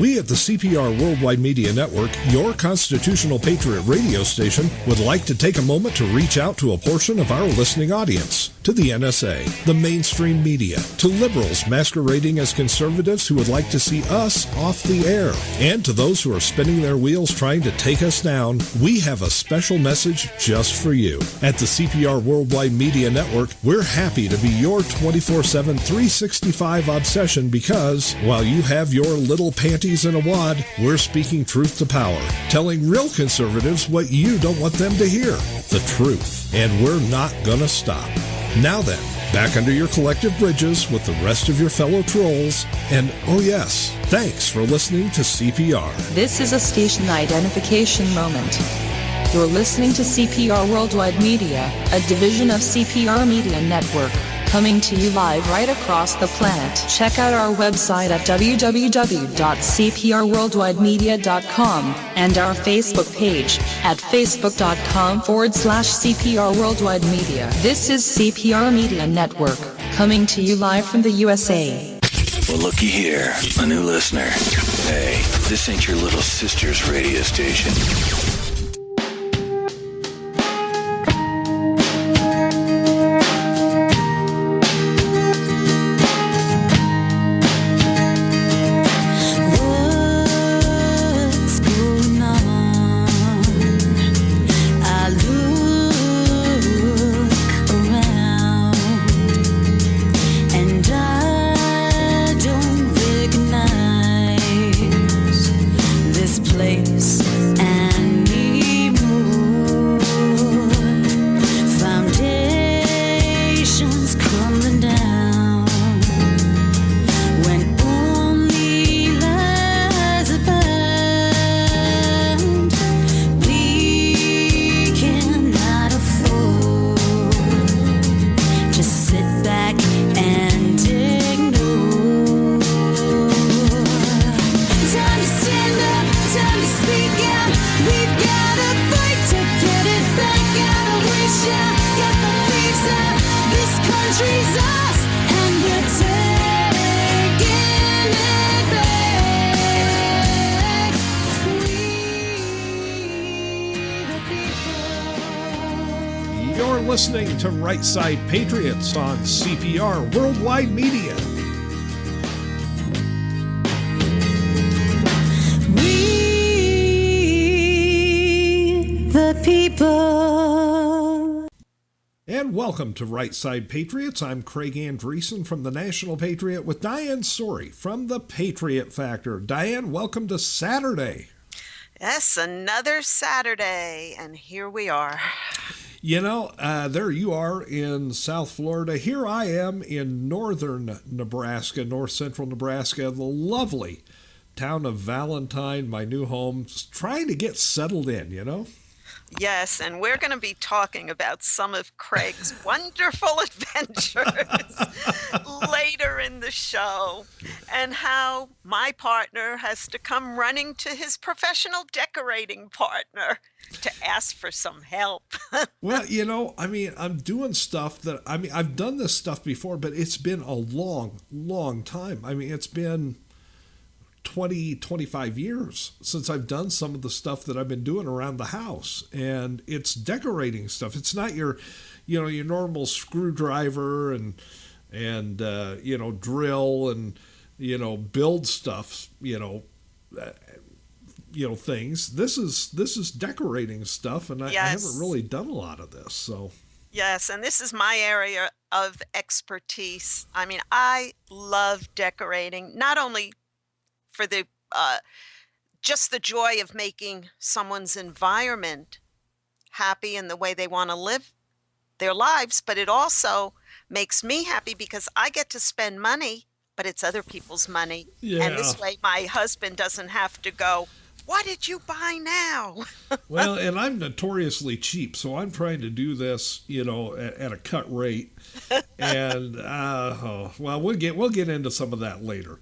We at the CPR Worldwide Media Network, your constitutional patriot radio station, would like to take a moment to reach out to a portion of our listening audience, to the NSA, the mainstream media, to liberals masquerading as conservatives who would like to see us off the air, and to those who are spinning their wheels trying to take us down. We have a special message just for you. At the CPR Worldwide Media Network, we're happy to be your 24/7, 365 obsession because, while you have your little panties in a wad, we're speaking truth to power, telling real conservatives what you don't want them to hear, the truth, and we're not gonna stop. Now then, back under your collective bridges with the rest of your fellow trolls, and oh yes, thanks for listening to CPR. This is a station identification moment. You're listening to CPR Worldwide Media, a division of CPR Media Network, coming to you live right across the planet. Check out our website at www.cprworldwidemedia.com and our Facebook page at facebook.com/CPR Worldwide Media. This is CPR Media Network, coming to you live from the USA. Well, looky here, a new listener. Hey, this ain't your little sister's radio station. Listening to Right Side Patriots on CPR Worldwide Media. We the people. And welcome to Right Side Patriots. I'm Craig Andreessen from the National Patriot with Diane Sori from the Patriot Factor. Diane, welcome to Saturday. Yes, another Saturday, and here we are. You know, there you are in South Florida. Here I am in northern Nebraska, north central Nebraska, the lovely town of Valentine, my new home, trying to get settled in, you know? Yes, and we're going to be talking about some of Craig's wonderful adventures later in the show, and how my partner has to come running to his professional decorating partner to ask for some help. Well, you know, I mean, I'm doing stuff that, I mean, I've done this stuff before, but it's been a long, long time. I mean, it's been 20, 25 years since I've done some of the stuff that I've been doing around the house, and it's decorating stuff. It's not your, you know, your normal screwdriver and you know, drill and, you know, build stuff, you know, things. This is decorating stuff, and I haven't really done a lot of this. So yes, and this is my area of expertise. I mean, I love decorating, not only for the just the joy of making someone's environment happy in the way they want to live their lives, but it also makes me happy because I get to spend money, but it's other people's money. Yeah. And this way my husband doesn't have to go, "What did you buy now?" Well, and I'm notoriously cheap, so I'm trying to do this, you know, at a cut rate. And well, we'll get into some of that later.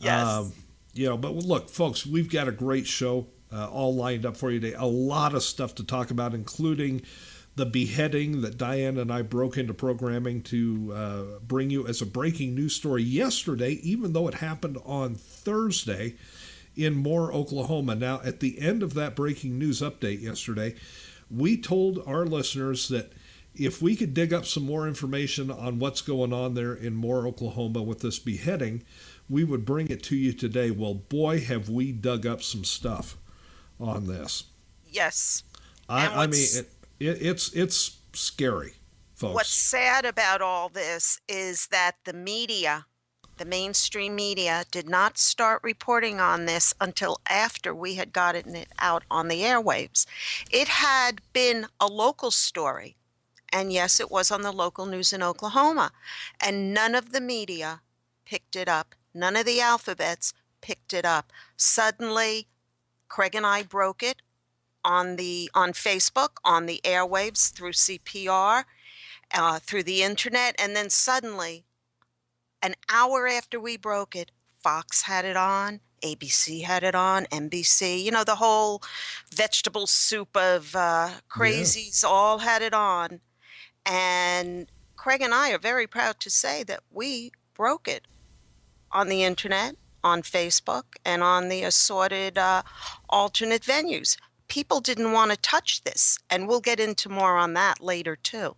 Yes. You know, but look, folks, we've got a great show all lined up for you today. A lot of stuff to talk about, including the beheading that Diane and I broke into programming to bring you as a breaking news story yesterday, even though it happened on Thursday. in Moore, Oklahoma. Now, at the end of that breaking news update yesterday, we told our listeners that if we could dig up some more information on what's going on there in Moore, Oklahoma with this beheading, we would bring it to you today. Well, boy, have we dug up some stuff on this. Yes. I mean, it's scary, folks. What's sad about all this is that the media, the mainstream media, did not start reporting on this until after we had gotten it out on the airwaves. It had been a local story, and yes, it was on the local news in Oklahoma, and none of the media picked it up. None of the alphabets picked it up. Suddenly, Craig and I broke it on Facebook, on the airwaves, through CPR, through the internet, and then suddenly, an hour after we broke it, Fox had it on, ABC had it on, NBC, the whole vegetable soup of crazies all had it on. And Craig and I are very proud to say that we broke it on the internet, on Facebook, and on the assorted alternate venues. People didn't want to touch this, and we'll get into more on that later too.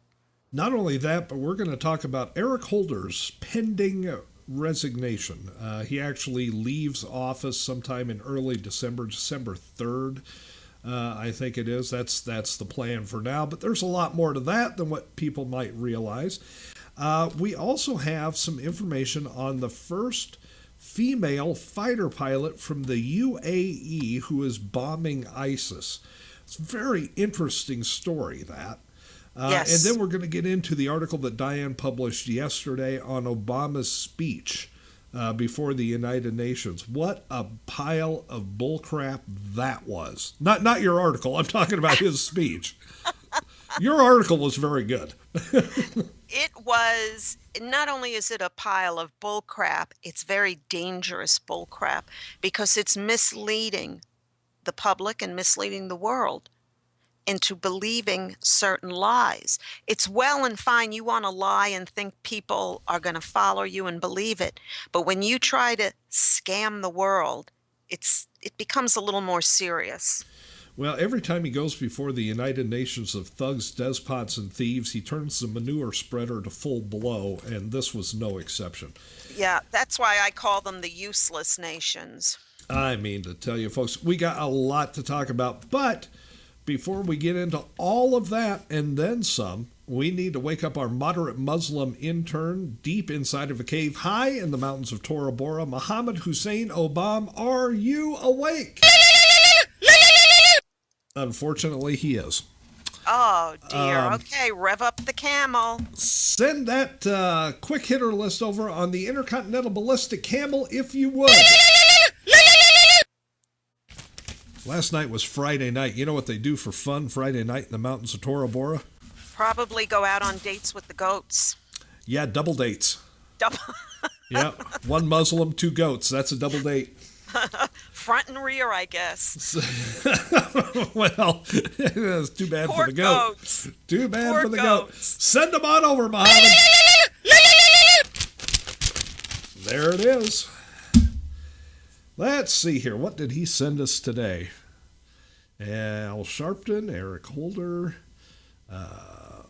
Not only that, but we're going to talk about Eric Holder's pending resignation. He actually leaves office sometime in early December 3rd. I think it is. That's the plan for now. But there's a lot more to that than what people might realize. We also have some information on the first female fighter pilot from the UAE who is bombing ISIS. It's a very interesting story, that. Yes. And then we're going to get into the article that Diane published yesterday on Obama's speech before the United Nations. What a pile of bullcrap that was. Not your article. I'm talking about his speech. Your article was very good. It was, not only is it a pile of bullcrap, it's very dangerous bullcrap because it's misleading the public and misleading the world into believing certain lies. It's well and fine you want to lie and think people are going to follow you and believe it. But when you try to scam the world, it becomes a little more serious. Well, every time he goes before the United Nations of thugs, despots, and thieves, he turns the manure spreader to full blow, and this was no exception. Yeah, that's why I call them the useless nations. I mean to tell you, folks, we got a lot to talk about, but before we get into all of that and then some, we need to wake up our moderate Muslim intern deep inside of a cave high in the mountains of Tora Bora. Mohammed Hussein Obam, are you awake? Unfortunately, he is. Oh, dear. Okay, rev up the camel. Send that quick hitter list over on the Intercontinental Ballistic Camel, if you would. Last night was Friday night. You know what they do for fun Friday night in the mountains of Tora Bora? Probably go out on dates with the goats. Yeah, double dates. Double. Yeah, one Muslim, two goats. That's a double date. Front and rear, I guess. Well, it's too bad Poor for the goat. goats. Too bad Poor for the goats. goat. Send them on over, Mohammed. There it is. Let's see here. What did he send us today? Al Sharpton, Eric Holder,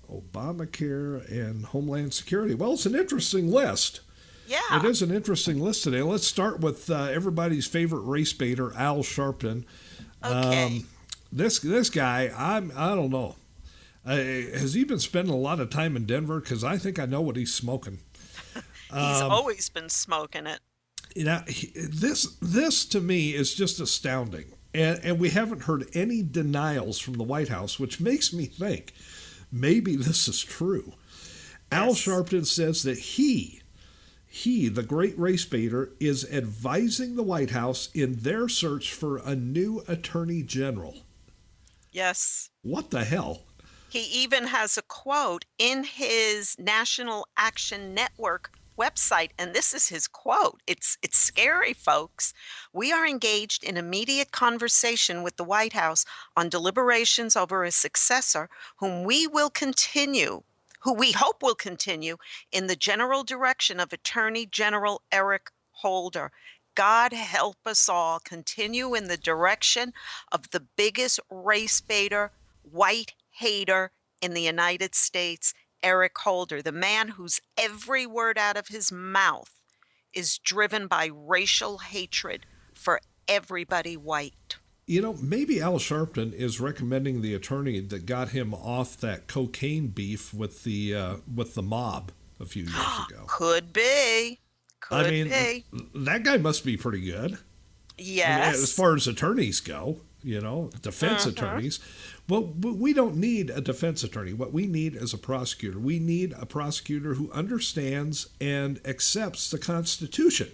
Obamacare, and Homeland Security. Well, it's an interesting list. Yeah. It is an interesting list today. Let's start with everybody's favorite race baiter, Al Sharpton. Okay. This guy, I don't know. Has he been spending a lot of time in Denver? Because I think I know what he's smoking. He's always been smoking it. You know, this to me is just astounding. And we haven't heard any denials from the White House, which makes me think maybe this is true. Yes. Al Sharpton says that he, the great race baiter, is advising the White House in their search for a new attorney general. Yes. What the hell? He even has a quote in his National Action Network website, and this is his quote. It's scary, folks. We are engaged in immediate conversation with the White House on deliberations over a successor who we hope will continue in the general direction of Attorney General Eric Holder. God help us all continue in the direction of the biggest race baiter, white hater in the United States, Eric Holder, the man whose every word out of his mouth is driven by racial hatred for everybody white. Maybe Al Sharpton is recommending the attorney that got him off that cocaine beef with the mob a few years ago. Could be. I Could mean, be. that guy must be pretty good. I mean, as Yes. far as attorneys go, defense attorneys. Well, but we don't need a defense attorney. What we need is a prosecutor. We need a prosecutor who understands and accepts the Constitution.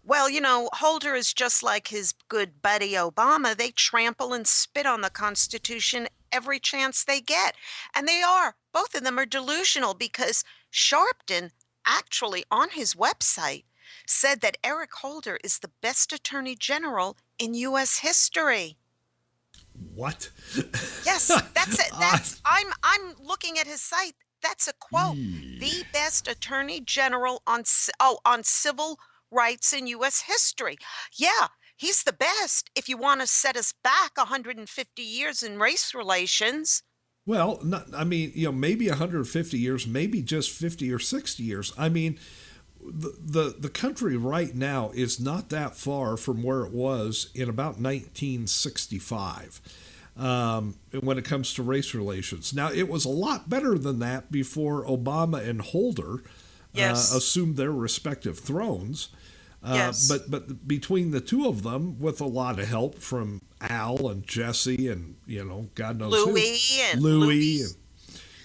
Well, Holder is just like his good buddy Obama. They trample and spit on the Constitution every chance they get. And they are. Both of them are delusional because Sharpton actually on his website said that Eric Holder is the best attorney general in U.S. history. What? Yes, that's it. I'm looking at his site. That's a quote. The best attorney general on civil rights in U.S. history. Yeah, he's the best if you want to set us back 150 years in race relations. Well, maybe 150 years, maybe just 50 or 60 years. I mean, the country right now is not that far from where it was in about 1965 when it comes to race relations. Now, it was a lot better than that before Obama and Holder assumed their respective thrones. Yes. But between the two of them, with a lot of help from Al and Jesse and, God knows Louis who. and Louis.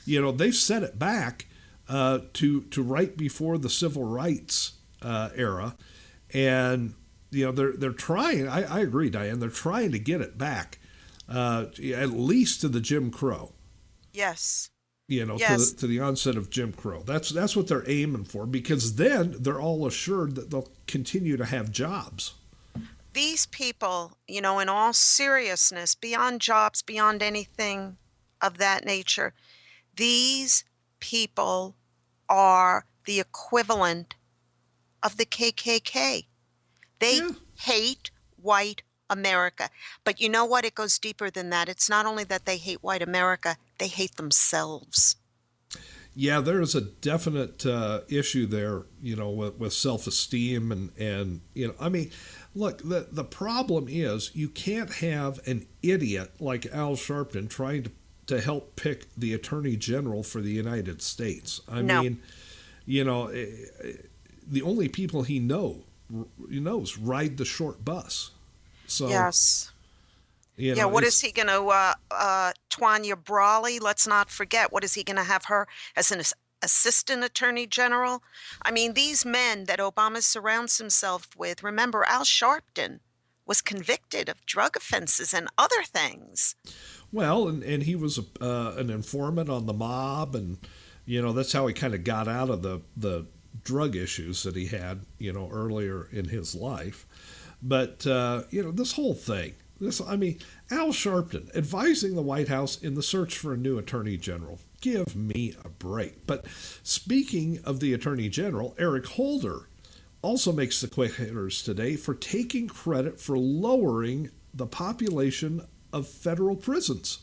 Louis. And, they've set it back to right before the civil rights era. And, they're trying, I agree, Diane, they're trying to get it back at least to the Jim Crow. Yes. To the onset of Jim Crow. That's what they're aiming for, because then they're all assured that they'll continue to have jobs. These people, in all seriousness, beyond jobs, beyond anything of that nature, these people are the equivalent of the KKK. They hate white America. But you know what? It goes deeper than that. It's not only that they hate white America, they hate themselves. Yeah, there is a definite issue there, with self-esteem and look, the problem is you can't have an idiot like Al Sharpton trying to help pick the Attorney General for the United States. I mean, the only people he knows ride the short bus. So yes. What is he going to, Tanya Brawley, let's not forget, what is he going to have her as an assistant attorney general? I mean, these men that Obama surrounds himself with, remember, Al Sharpton was convicted of drug offenses and other things. Well, and he was an informant on the mob, and, that's how he kind of got out of the drug issues that he had, earlier in his life. But, this whole thing, Al Sharpton advising the White House in the search for a new attorney general. Give me a break. But speaking of the attorney general, Eric Holder also makes the quick hitters today for taking credit for lowering the population of federal prisons.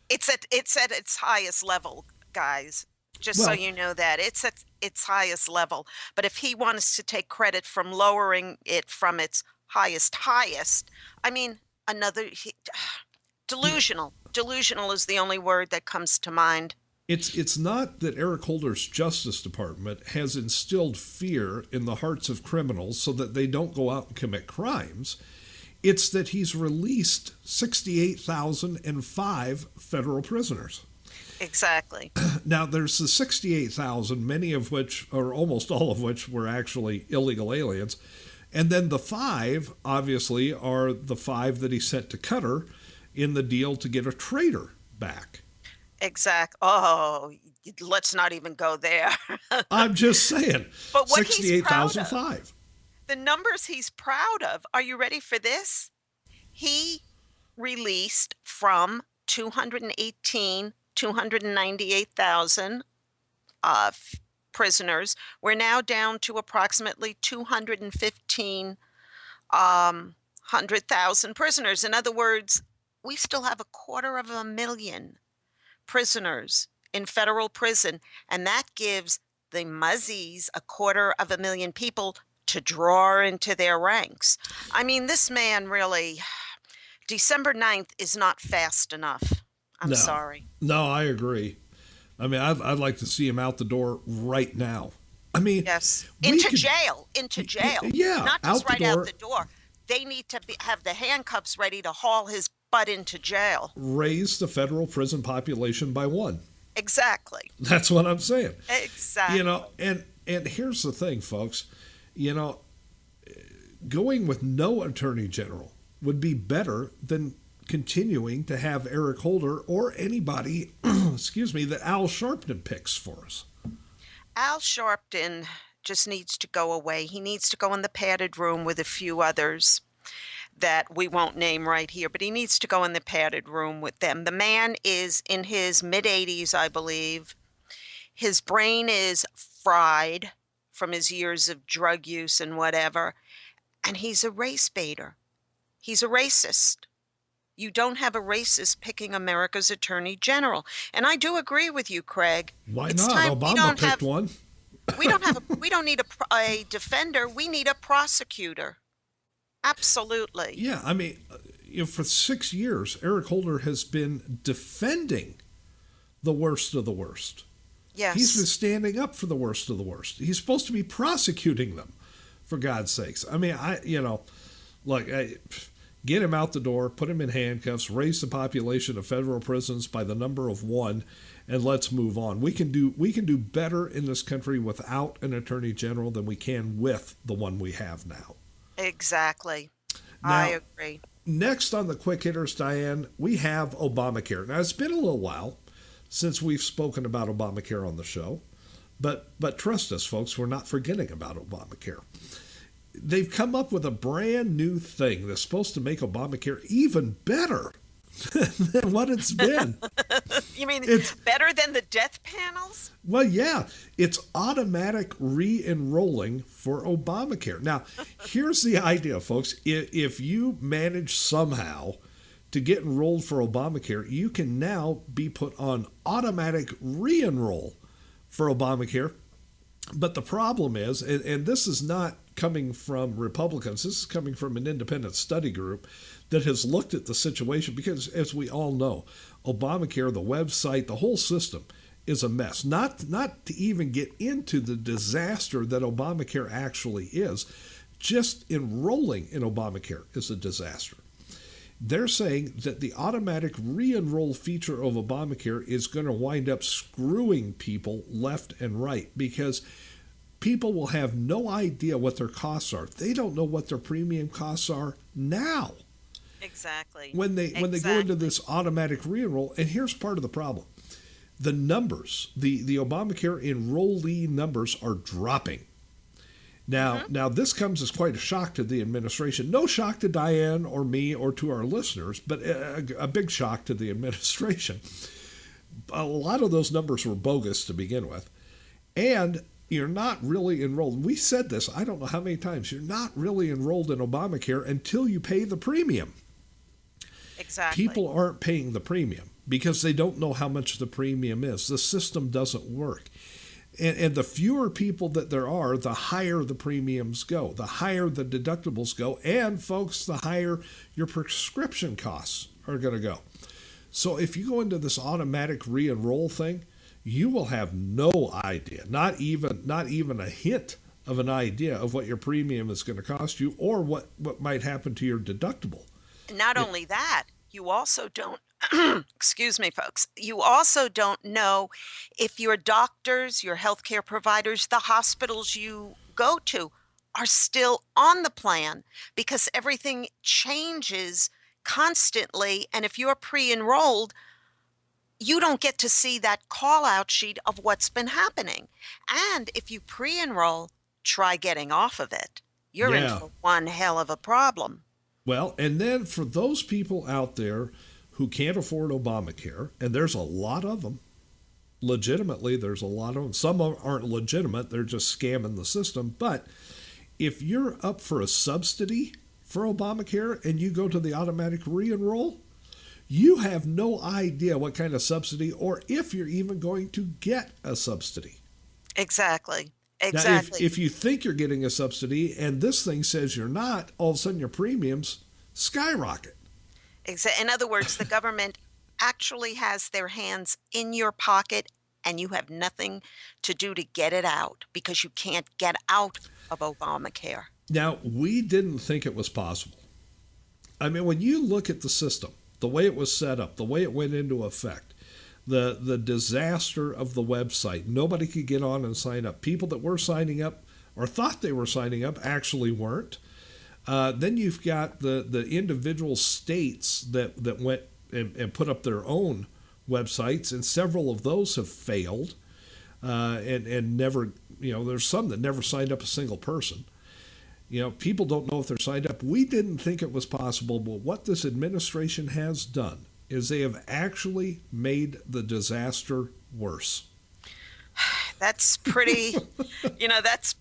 It's at its highest level, guys. Just so you know that. It's at its highest level. But if he wants to take credit from lowering it from its highest, delusional. Delusional is the only word that comes to mind. It's not that Eric Holder's Justice Department has instilled fear in the hearts of criminals so that they don't go out and commit crimes. It's that he's released 68,005 federal prisoners. Exactly. Now, there's the 68,000, many of which, or almost all of which, were actually illegal aliens. And then the 5, obviously, are the 5 that he sent to Qatar in the deal to get a traitor back. Exactly. Oh, let's not even go there. I'm just saying. But what he's proud of, 68,005. the numbers he's proud of, are you ready for this? He released from 298,000 prisoners. We're now down to approximately 100,000 prisoners. In other words, we still have 250,000 prisoners in federal prison, and that gives the Muzzies 250,000 people to draw into their ranks. I mean, this man really, December 9th is not fast enough. I'm sorry. No, I agree. I mean, I'd like to see him out the door right now. I mean, yes, into jail. Yeah, not just right door. out the door. They need to have the handcuffs ready to haul his butt into jail. Raise the federal prison population by 1. Exactly. That's what I'm saying. Exactly. You know, and here's the thing, folks. You know, going with no attorney general would be better than continuing to have Eric Holder or anybody, excuse me, that Al Sharpton picks for us. Al Sharpton just needs to go away. He needs to go in the padded room with a few others that we won't name right here, but he needs to go in the padded room with them. The man is in his mid-80s, I believe. His brain is fried from his years of drug use and whatever, and he's a race baiter. He's a racist. You don't have a racist picking America's attorney general. And I do agree with you, Craig. Why not? Obama picked one. We don't need a defender. We need a prosecutor. Absolutely. Yeah, I mean, for 6 years, Eric Holder has been defending the worst of the worst. Yes. He's been standing up for the worst of the worst. He's supposed to be prosecuting them, for God's sakes. I mean, get him out the door, put him in handcuffs, raise the population of federal prisons by the number of 1, and let's move on. We can do better in this country without an attorney general than we can with the one we have now. Exactly. Now, I agree. Next on the quick hitters, Diane, we have Obamacare. Now, it's been a little while since we've spoken about Obamacare on the show, but trust us, folks, we're not forgetting about Obamacare. They've come up with a brand new thing that's supposed to make Obamacare even better than what it's been. You mean it's better than the death panels? Well, yeah. It's automatic re-enrolling for Obamacare. Now, here's the idea, folks. If you manage somehow to get enrolled for Obamacare, you can now be put on automatic re-enroll for Obamacare. But the problem is, and this is not coming from Republicans, this is coming from an independent study group that has looked at the situation, because as we all know, Obamacare, the website, the whole system is a mess. Not to even get into the disaster that Obamacare actually is. Just enrolling in Obamacare is a disaster. They're saying that the automatic re-enroll feature of Obamacare is going to wind up screwing people left and right, because people will have no idea what their costs are. They don't know what their premium costs are now. Exactly. When they go into this automatic re-enroll, and here's part of the problem. The numbers, the Obamacare enrollee numbers are dropping. Now this comes as quite a shock to the administration. No shock to Diane or me or to our listeners, but a big shock to the administration. A lot of those numbers were bogus to begin with. And you're not really enrolled. We said this, I don't know how many times. You're not really enrolled in Obamacare until you pay the premium. Exactly. People aren't paying the premium because they don't know how much the premium is. The system doesn't work. And the fewer people that there are, the higher the premiums go, the higher the deductibles go, and folks, the higher your prescription costs are going to go. So if you go into this automatic re-enroll thing, you will have no idea, not even a hint of an idea of what your premium is going to cost you or what might happen to your deductible. Not only that, you also don't, excuse me, folks, you also don't know if your doctors, your healthcare providers, the hospitals you go to are still on the plan, because everything changes constantly. And if you're pre-enrolled, you don't get to see that call-out sheet of what's been happening. And if you pre-enroll, try getting off of it. You're in for one hell of a problem. Well, and then for those people out there who can't afford Obamacare, and there's a lot of them, legitimately. There's a lot of them. Some aren't legitimate. They're just scamming the system. But if you're up for a subsidy for Obamacare and you go to the automatic re-enroll, you have no idea what kind of subsidy or if you're even going to get a subsidy. Exactly. Now, Exactly. if you think you're getting a subsidy and this thing says you're not, all of a sudden your premiums skyrocket. In other words, the government actually has their hands in your pocket and you have nothing to do to get it out because you can't get out of Obamacare. Now, we didn't think it was possible. I mean, when you look at the system, the way it was set up, the way it went into effect, the disaster of the website, nobody could get on and sign up. People that were signing up or thought they were signing up actually weren't. Then you've got the individual states that went and put up their own websites, and several of those have failed and never, there's some that never signed up a single person. People don't know if they're signed up. We didn't think it was possible, but what this administration has done is they have actually made the disaster worse. That's pretty, that's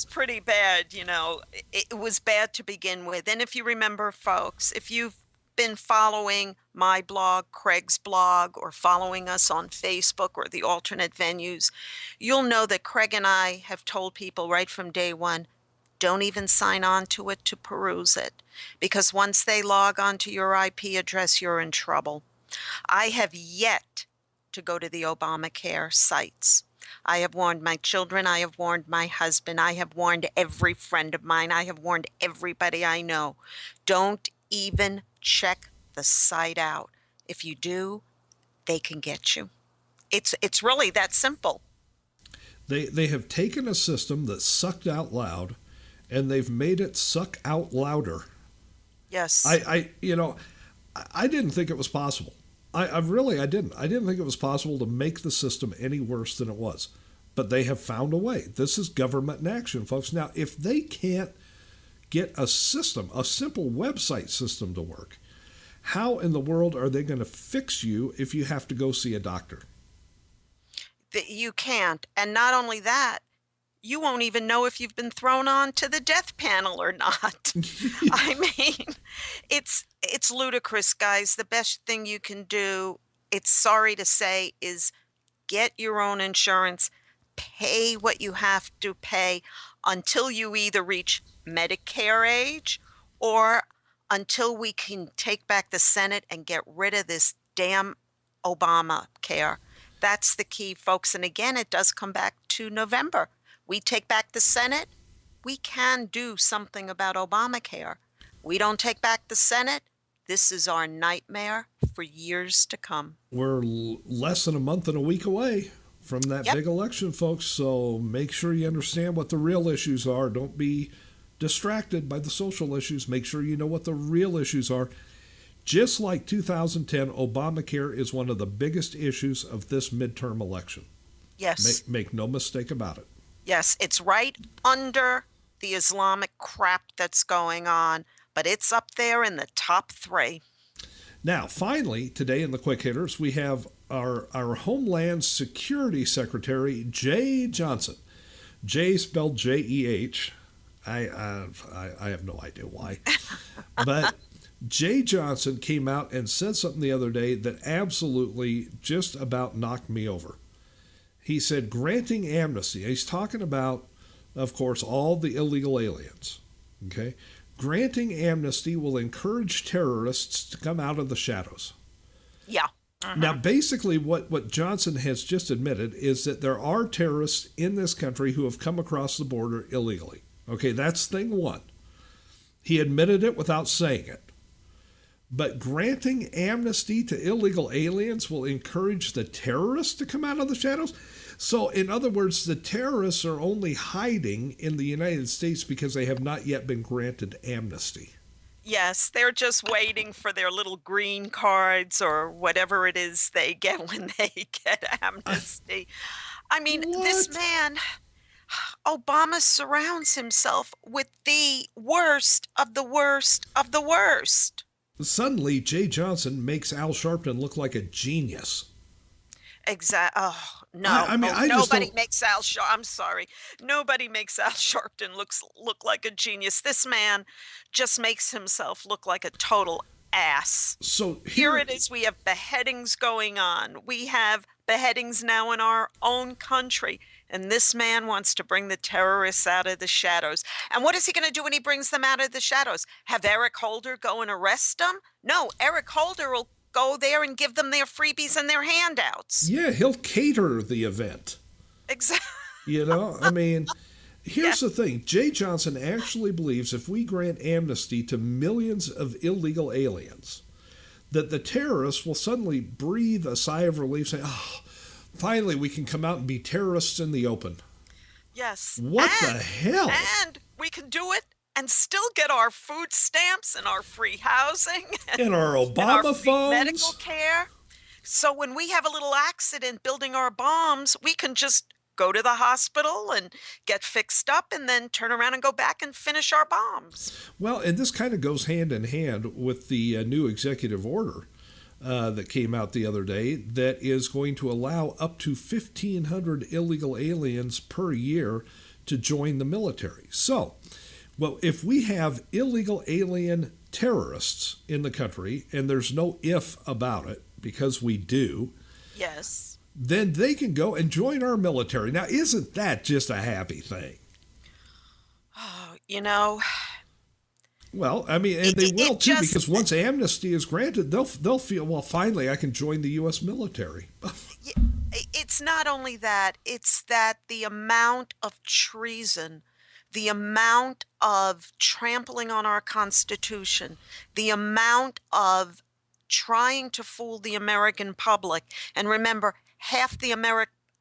pretty bad. It was bad to begin with. And if you remember, folks, if you've been following my blog, Craig's blog, or following us on Facebook or the alternate venues, you'll know that Craig and I have told people right from day one, don't even sign on to it to peruse it, because once they log on to your IP address, you're in trouble. I have yet to go to the Obamacare sites. I have warned my children. I have warned my husband. I have warned every friend of mine. I have warned everybody I know. Don't even check the site out. If you do, they can get you. It's really that simple. They have taken a system that sucked out loud, and they've made it suck out louder. Yes. I didn't think it was possible. I didn't. I didn't think it was possible to make the system any worse than it was. But they have found a way. This is government in action, folks. Now, if they can't get a system, a simple website system to work, how in the world are they going to fix you if you have to go see a doctor? You can't. And not only that, you won't even know if you've been thrown on to the death panel or not. I mean, it's ludicrous, guys. The best thing you can do, it's sorry to say, is get your own insurance, pay what you have to pay until you either reach Medicare age or until we can take back the Senate and get rid of this damn Obamacare. That's the key, folks. And again, it does come back to November. We take back the Senate, we can do something about Obamacare. We don't take back the Senate, this is our nightmare for years to come. We're less than a month and a week away from that big election, folks. So make sure you understand what the real issues are. Don't be distracted by the social issues. Make sure you know what the real issues are. Just like 2010, Obamacare is one of the biggest issues of this midterm election. Yes. Make no mistake about it. Yes, it's right under the Islamic crap that's going on, but it's up there in the top 3. Now, finally, today in the Quick Hitters, we have our Homeland Security Secretary, Jeh Johnson. Jay spelled J-E-H. I have no idea why. But Jeh Johnson came out and said something the other day that absolutely just about knocked me over. He said granting amnesty. He's talking about, of course, all the illegal aliens. Okay? Granting amnesty will encourage terrorists to come out of the shadows. Yeah. Now, basically, what Johnson has just admitted is that there are terrorists in this country who have come across the border illegally. Okay, that's thing one. He admitted it without saying it. But granting amnesty to illegal aliens will encourage the terrorists to come out of the shadows? So, in other words, the terrorists are only hiding in the United States because they have not yet been granted amnesty. Yes, they're just waiting for their little green cards or whatever it is they get when they get amnesty. I mean, this man, Obama surrounds himself with the worst of the worst of the worst. Suddenly, Jeh Johnson makes Al Sharpton look like a genius. Exactly. Oh, no. I mean, I just Nobody don't. makes Al Sharp. I'm sorry. Nobody makes Al Sharpton look like a genius. This man just makes himself look like a total ass. So Here here, it is. We have beheadings going on. We have beheadings now in our own country. And this man wants to bring the terrorists out of the shadows. And what is he going to do when he brings them out of the shadows? Have Eric Holder go and arrest them? No, Eric Holder will go there and give them their freebies and their handouts. yeah, he'll cater the event. Exactly. I mean, here's Yeah. the thing. Jay Johnson actually believes if we grant amnesty to millions of illegal aliens, that the terrorists will suddenly breathe a sigh of relief, saying, oh, finally we can come out and be terrorists in the open. Yes. What the hell? And we can do it and still get our food stamps and our free housing And our and our Obama free medical phones? care. So when we have a little accident building our bombs, we can just go to the hospital and get fixed up and then turn around and go back and finish our bombs. Well, and this kind of goes hand in hand with the new executive order that came out the other day that is going to allow up to 1,500 illegal aliens per year to join the military. So, well, if we have illegal alien terrorists in the country, and there's no if about it, because we do, Yes. then they can go and join our military. Now, isn't that just a happy thing? Oh, you know, Well, I mean, and they it will too, just because once amnesty is granted, they'll feel, well, finally, I can join the U.S. military. it's not only that, it's that the amount of treason, the amount of trampling on our Constitution, the amount of trying to fool the American public. And remember, half the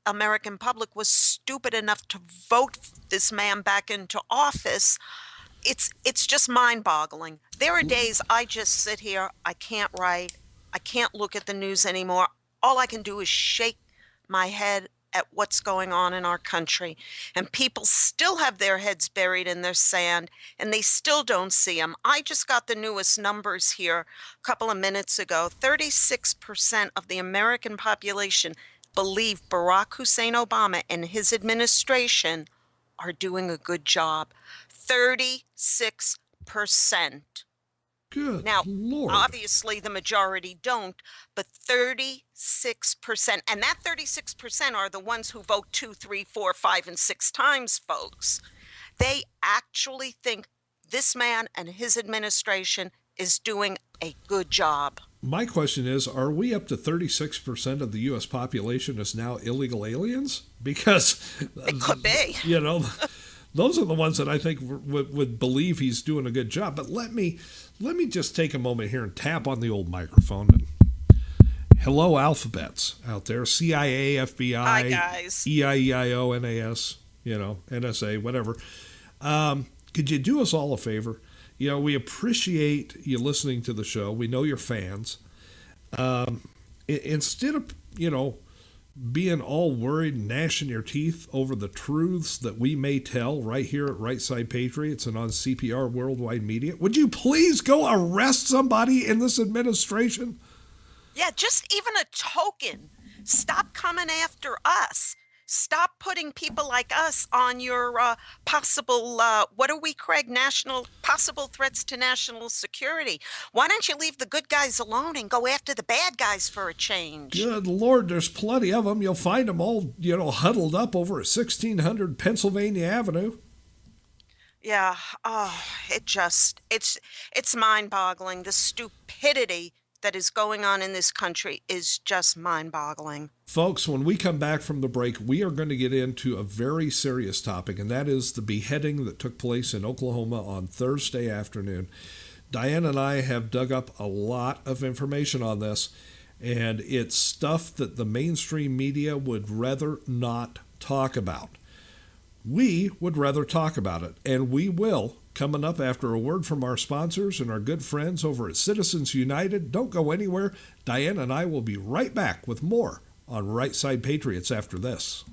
American public was stupid enough to vote this man back into office. It's just mind-boggling. There are days I just sit here, I can't write, I can't look at the news anymore. All I can do is shake my head at what's going on in our country. And people still have their heads buried in their sand, and they still don't see them. I just got the newest numbers here a couple of minutes ago. 36% of the American population believe Barack Hussein Obama and his administration are doing a good job. 36%. Good Now, Lord. obviously the majority don't, but 36%, and that 36% are the ones who vote 2, 3, 4, 5, and 6 times, folks. They actually think this man and his administration is doing a good job. My question is, are we up to 36% of the U.S. population is now illegal aliens? Because, It could be. those are the ones that I think would believe he's doing a good job. But let me just take a moment here and tap on the old microphone. And hello, alphabets out there. CIA, FBI, Hi, guys. EIEIO, NAS, NSA, whatever. Could you do us all a favor? We appreciate you listening to the show. We know you're fans. Instead of, being all worried and gnashing your teeth over the truths that we may tell right here at Right Side Patriots and on CPR Worldwide Media, would you please go arrest somebody in this administration? Yeah, just even a token. Stop coming after us. Stop putting people like us on your possible, what are we, Craig? Possible threats to national security. Why don't you leave the good guys alone and go after the bad guys for a change? Good Lord, there's plenty of them. You'll find them all, huddled up over at 1600 Pennsylvania Avenue. Yeah, it's mind-boggling. The stupidity that is going on in this country is just mind-boggling. Folks, when we come back from the break, we are going to get into a very serious topic, and that is the beheading that took place in Oklahoma on Thursday afternoon. Diane and I have dug up a lot of information on this, and it's stuff that the mainstream media would rather not talk about. We would rather talk about it, and we will, coming up after a word from our sponsors and our good friends over at Citizens United. Don't go anywhere. Diane and I will be right back with more on Right Side Patriots after this.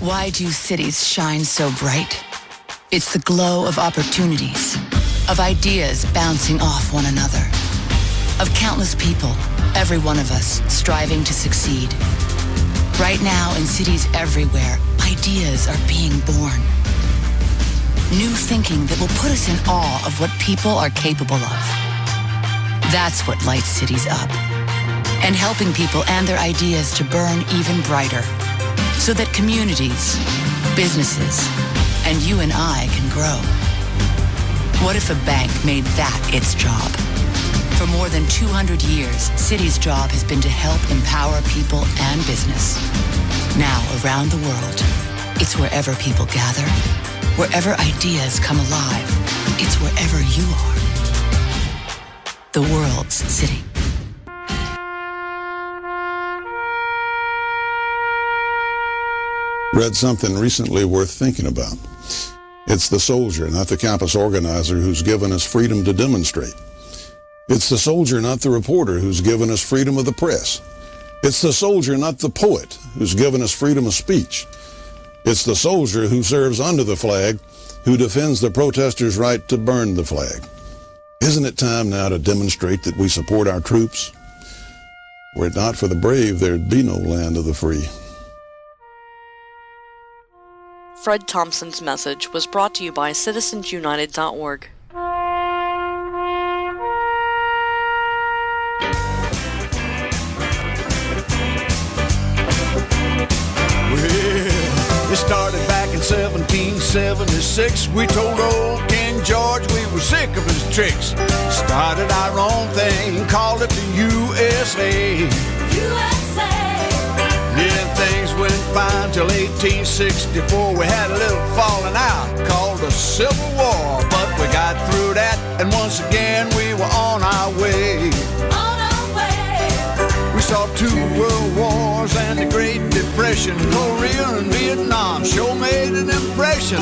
Why do cities shine so bright? It's the glow of opportunities, of ideas bouncing off one another. of countless people, every one of us striving to succeed. Right now, in cities everywhere, ideas are being born. New thinking that will put us in awe of what people are capable of. That's what lights cities up. And helping people and their ideas to burn even brighter, so that communities, businesses, and you and I can grow. What if a bank made that its job? For more than 200 years, Citi's job has been to help empower people and business. Now, around the world, it's wherever people gather, wherever ideas come alive. It's wherever you are. The world's city. Read something recently worth thinking about. It's the soldier, not the campus organizer, who's given us freedom to demonstrate. It's the soldier, not the reporter, who's given us freedom of the press. It's the soldier, not the poet, who's given us freedom of speech. It's the soldier who serves under the flag, who defends the protesters' right to burn the flag. Isn't it time now to demonstrate that we support our troops? Were it not for the brave, there'd be no land of the free. Fred Thompson's message was brought to you by citizensunited.org. It started back in 1776. We told old King George we were sick of his tricks. Started our own thing, called it the USA. Yeah, things went fine till 1864. We had a little falling out called the Civil War, but we got through that, and once again we were on our way. We saw 2 world wars and the Great Depression. Korea and Vietnam sure made an impression.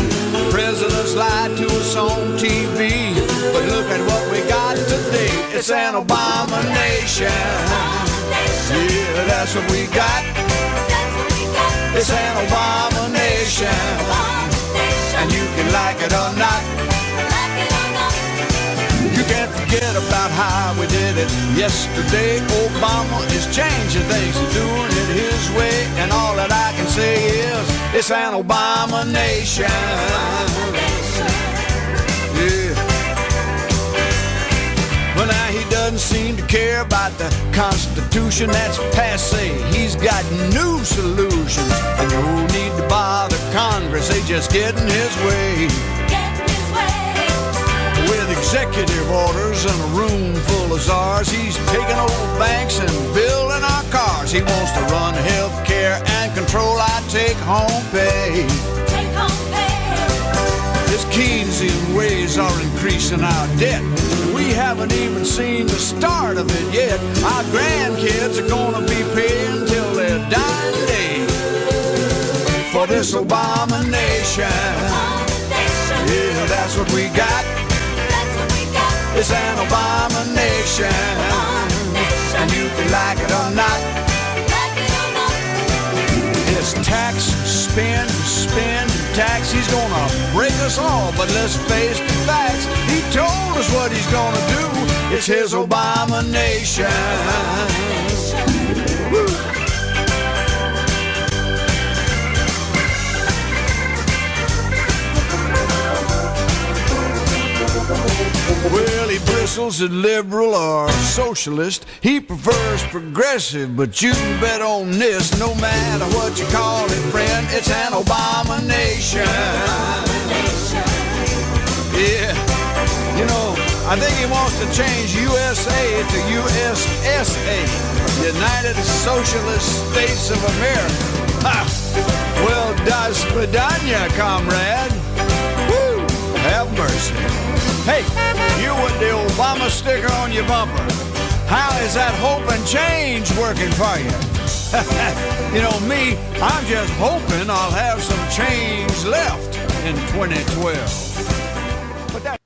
Presidents lied to us on TV, but look at what we got today. It's an abomination. Yeah, that's what we got. It's an abomination. And you can like it or not. You can't forget about how we did it yesterday. Obama is changing things and doing it his way. And all that I can say is, it's an abomination. Yeah. Well, now he doesn't seem to care about the Constitution, that's passé. He's got new solutions, and no need to bother Congress, they just get in his way. With executive orders and a room full of czars, he's taking over banks and building our cars. He wants to run health care and control our take-home pay. His Keynesian ways are increasing our debt. We haven't even seen the start of it yet. Our grandkids are gonna be paying till their dying day for this abomination. Yeah, that's what we got. It's an abomination. And you can like it or not. It's tax, spend, tax. He's gonna break us all, but let's face the facts. He told us what he's gonna do. It's his abomination. Woo. Well, he bristles at liberal or socialist. He prefers progressive, but you can bet on this. No matter what you call it, friend, it's an abomination. Yeah, you know, I think he wants to change USA to USSA, United Socialist States of America. Ha! Well, das Vidania, comrade. Woo! Have mercy. Hey, you with the Obama sticker on your bumper. How is that hope and change working for you? You know me, I'm just hoping I'll have some change left in 2012. But that.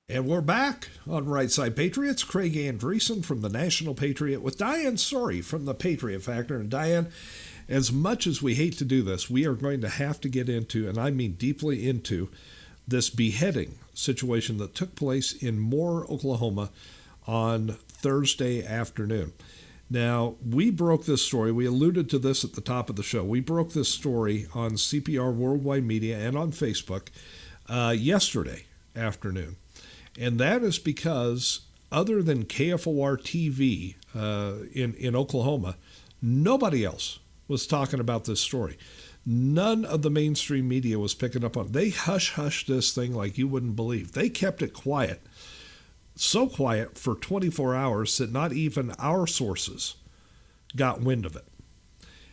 And we're back on Right Side Patriots. Craig Andreessen from the National Patriot with Diane Sori from the Patriot Factor. And Diane, as much as we hate to do this, we are going to have to get into, and I mean deeply into, this beheading situation that took place in Moore, Oklahoma on Thursday afternoon. Now, we broke this story. We alluded to this at the top of the show. We broke this story on CPR Worldwide Media and on Facebook yesterday afternoon. And that is because other than KFOR TV in Oklahoma, nobody else was talking about this story. None of the mainstream media was picking up on it. They hush-hushed this thing like you wouldn't believe. They kept it quiet. So quiet for 24 hours that not even our sources got wind of it.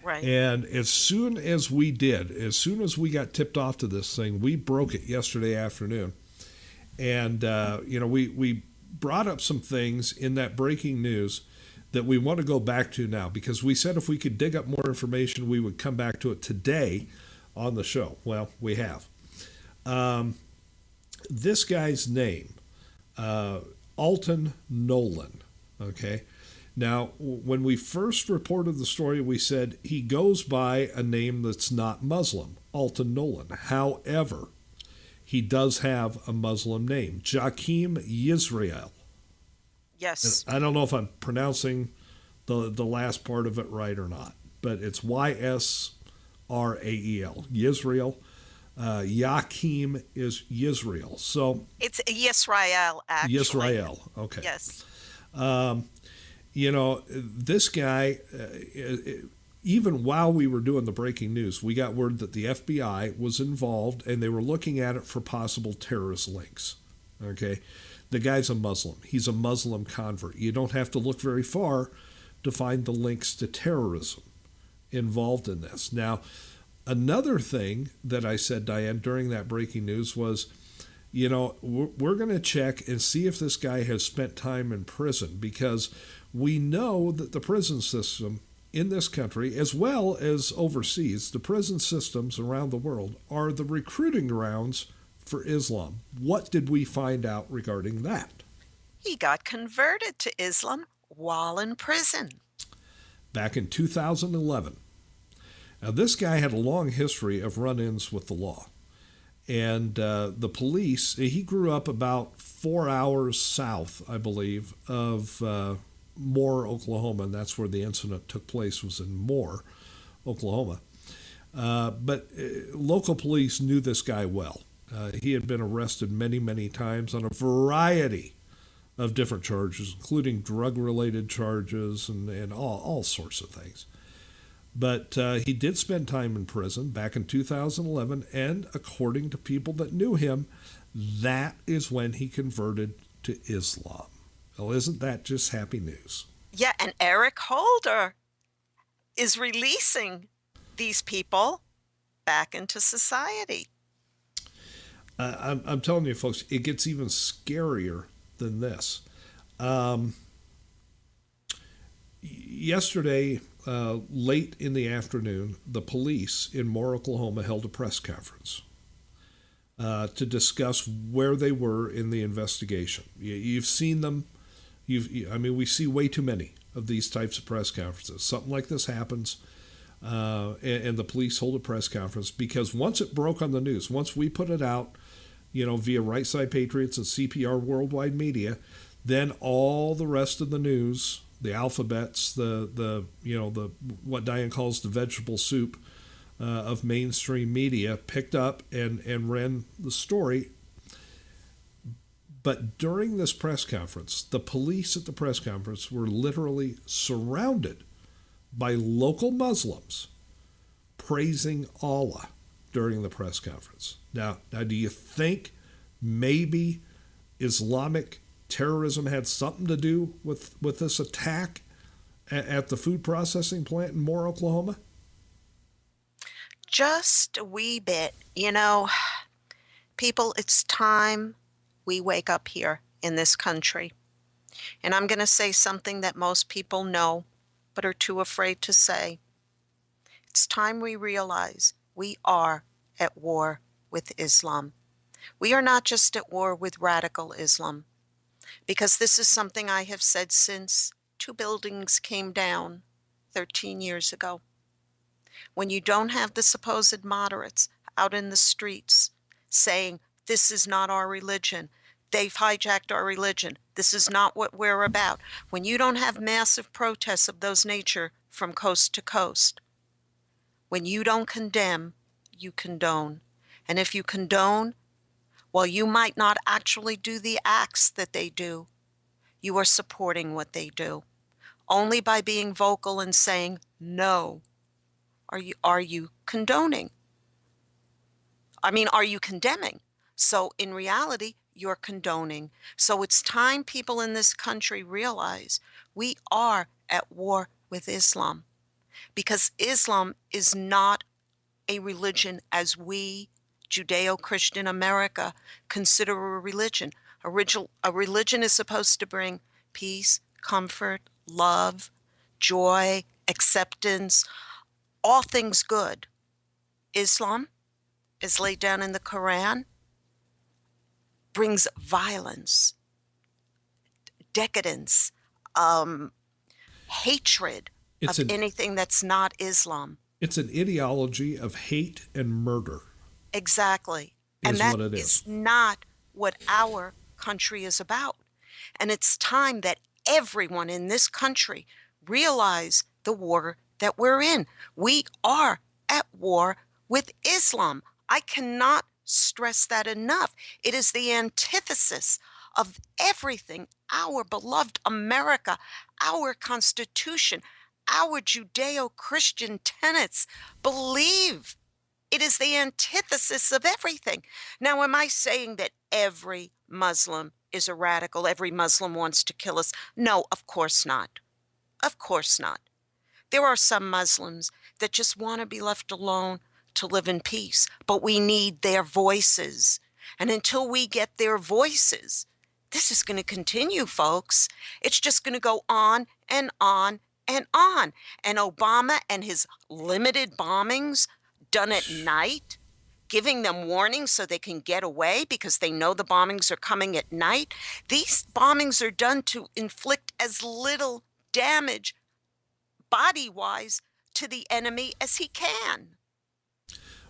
Right. And as soon as we got tipped off to this thing, we broke it yesterday afternoon. And, we brought up some things in that breaking news that we want to go back to now, because we said if we could dig up more information, we would come back to it today on the show. Well, we have. This guy's name, Alton Nolan, okay? Now, when we first reported the story, we said he goes by a name that's not Muslim, Alton Nolan. However, he does have a Muslim name, Joachim Yisrael. Yes. And I don't know if I'm pronouncing the last part of it right or not, but it's Yisrael, Yisrael. Joachim is Yisrael. So it's Yisrael, actually. Yisrael, okay. Yes. This guy, even while we were doing the breaking news, we got word that the FBI was involved and they were looking at it for possible terrorist links. Okay. The guy's a Muslim. He's a Muslim convert. You don't have to look very far to find the links to terrorism involved in this. Now, another thing that I said, Diane, during that breaking news was, we're going to check and see if this guy has spent time in prison, because we know that the prison system in this country, as well as overseas, the prison systems around the world are the recruiting grounds for Islam. What did we find out regarding that? He got converted to Islam while in prison. Back in 2011. Now, this guy had a long history of run-ins with the law. And the police, he grew up about 4 hours south, I believe, of Moore, Oklahoma, and that's where the incident took place, was in Moore, Oklahoma. But local police knew this guy well. He had been arrested many, many times on a variety of different charges, including drug-related charges and all sorts of things. But he did spend time in prison back in 2011, and according to people that knew him, that is when he converted to Islam. Well, isn't that just happy news? Yeah, and Eric Holder is releasing these people back into society. I'm telling you, folks, it gets even scarier than this. Yesterday, late in the afternoon, the police in Moore, Oklahoma, held a press conference to discuss where they were in the investigation. You've seen them. We see way too many of these types of press conferences. Something like this happens, and the police hold a press conference, because once it broke on the news, once we put it out, via Right Side Patriots and CPR Worldwide Media, then all the rest of the news, the alphabets, the what Diane calls the vegetable soup of mainstream media, picked up and ran the story. But during this press conference, the police at the press conference were literally surrounded by local Muslims praising Allah during the press conference. Now, do you think maybe Islamic terrorism had something to do with this attack at the food processing plant in Moore, Oklahoma? Just a wee bit. People, it's time we wake up here in this country. And I'm going to say something that most people know but are too afraid to say. It's time we realize we are at war with Islam. We are not just at war with radical Islam, because this is something I have said since 2 buildings came down 13 years ago. When you don't have the supposed moderates out in the streets saying, this is not our religion, They've hijacked our religion. This is not what we're about. When you don't have massive protests of those nature from coast to coast, when you don't condemn, you condone. And if you condone, while you might not actually do the acts that they do, you are supporting what they do. Only by being vocal and saying no are you condoning. Are you condemning? So in reality, you're condoning. So it's time people in this country realize we are at war with Islam, because Islam is not a religion as we, Judeo-Christian America, consider a religion. A religion is supposed to bring peace, comfort, love, joy, acceptance, all things good. Islam, as laid down in the Quran, brings violence, decadence, hatred of anything that's not Islam. It's an ideology of hate and murder. Exactly. And that is not what our country is about. And it's time that everyone in this country realize the war that we're in. We are at war with Islam. I cannot stress that enough. It is the antithesis of everything our beloved America, our Constitution, our Judeo-Christian tenets believe. It is the antithesis of everything. Now, am I saying that every Muslim is a radical? Every Muslim wants to kill us? No, of course not. Of course not. There are some Muslims that just want to be left alone to live in peace, but we need their voices. And until we get their voices, this is going to continue, folks. It's just going to go on and on and on. And Obama and his limited bombings done at night, giving them warnings so they can get away because they know the bombings are coming at night. These bombings are done to inflict as little damage body-wise to the enemy as he can.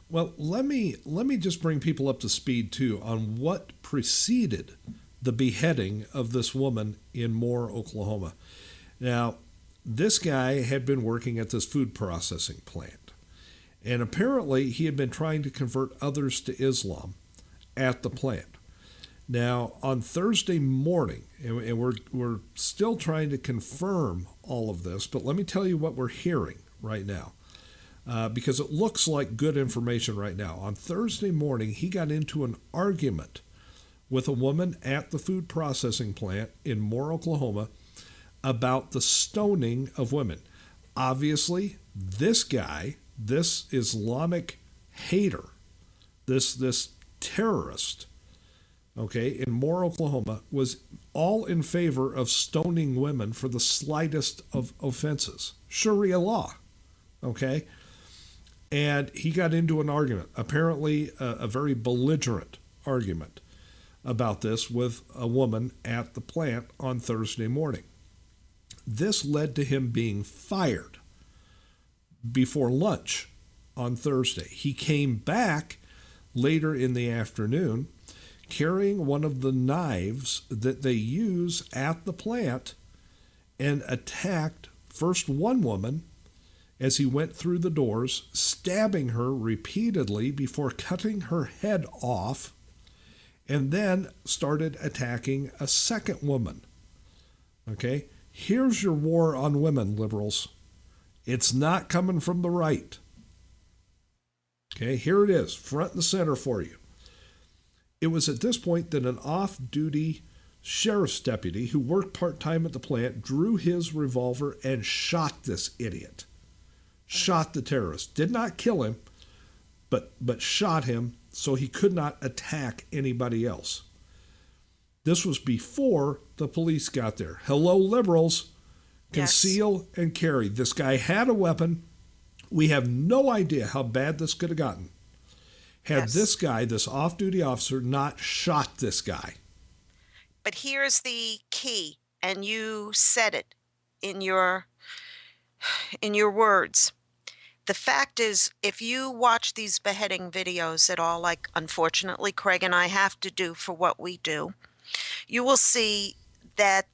Well, let me just bring people up to speed too on what preceded the beheading of this woman in Moore, Oklahoma. Now, this guy had been working at this food processing plant, and apparently he had been trying to convert others to Islam at the plant. Now, on Thursday morning, and we're still trying to confirm all of this, but let me tell you what we're hearing right now, because it looks like good information right now. On Thursday morning, he got into an argument with a woman at the food processing plant in Moore, Oklahoma, about the stoning of women. Obviously, this guy, this Islamic hater, this terrorist, in Moore, Oklahoma, was all in favor of stoning women for the slightest of offenses. Sharia law, And he got into an argument, apparently a very belligerent argument about this with a woman at the plant on Thursday morning. This led to him being fired before lunch on Thursday. He came back later in the afternoon carrying one of the knives that they use at the plant and attacked first one woman as he went through the doors, stabbing her repeatedly before cutting her head off, and then started attacking a second woman. Here's your war on women, liberals. It's not coming from the right. Here it is, front and center for you. It was at this point that an off-duty sheriff's deputy who worked part-time at the plant drew his revolver and shot this idiot. Shot the terrorist. Did not kill him, but shot him so he could not attack anybody else. This was before the police got there. Hello, liberals. Conceal and carry. This guy had a weapon. We have no idea how bad this could have gotten had this guy, this off-duty officer, not shot this guy. But here's the key, and you said it in your words. The fact is, if you watch these beheading videos at all, like unfortunately Craig and I have to do for what we do, you will see that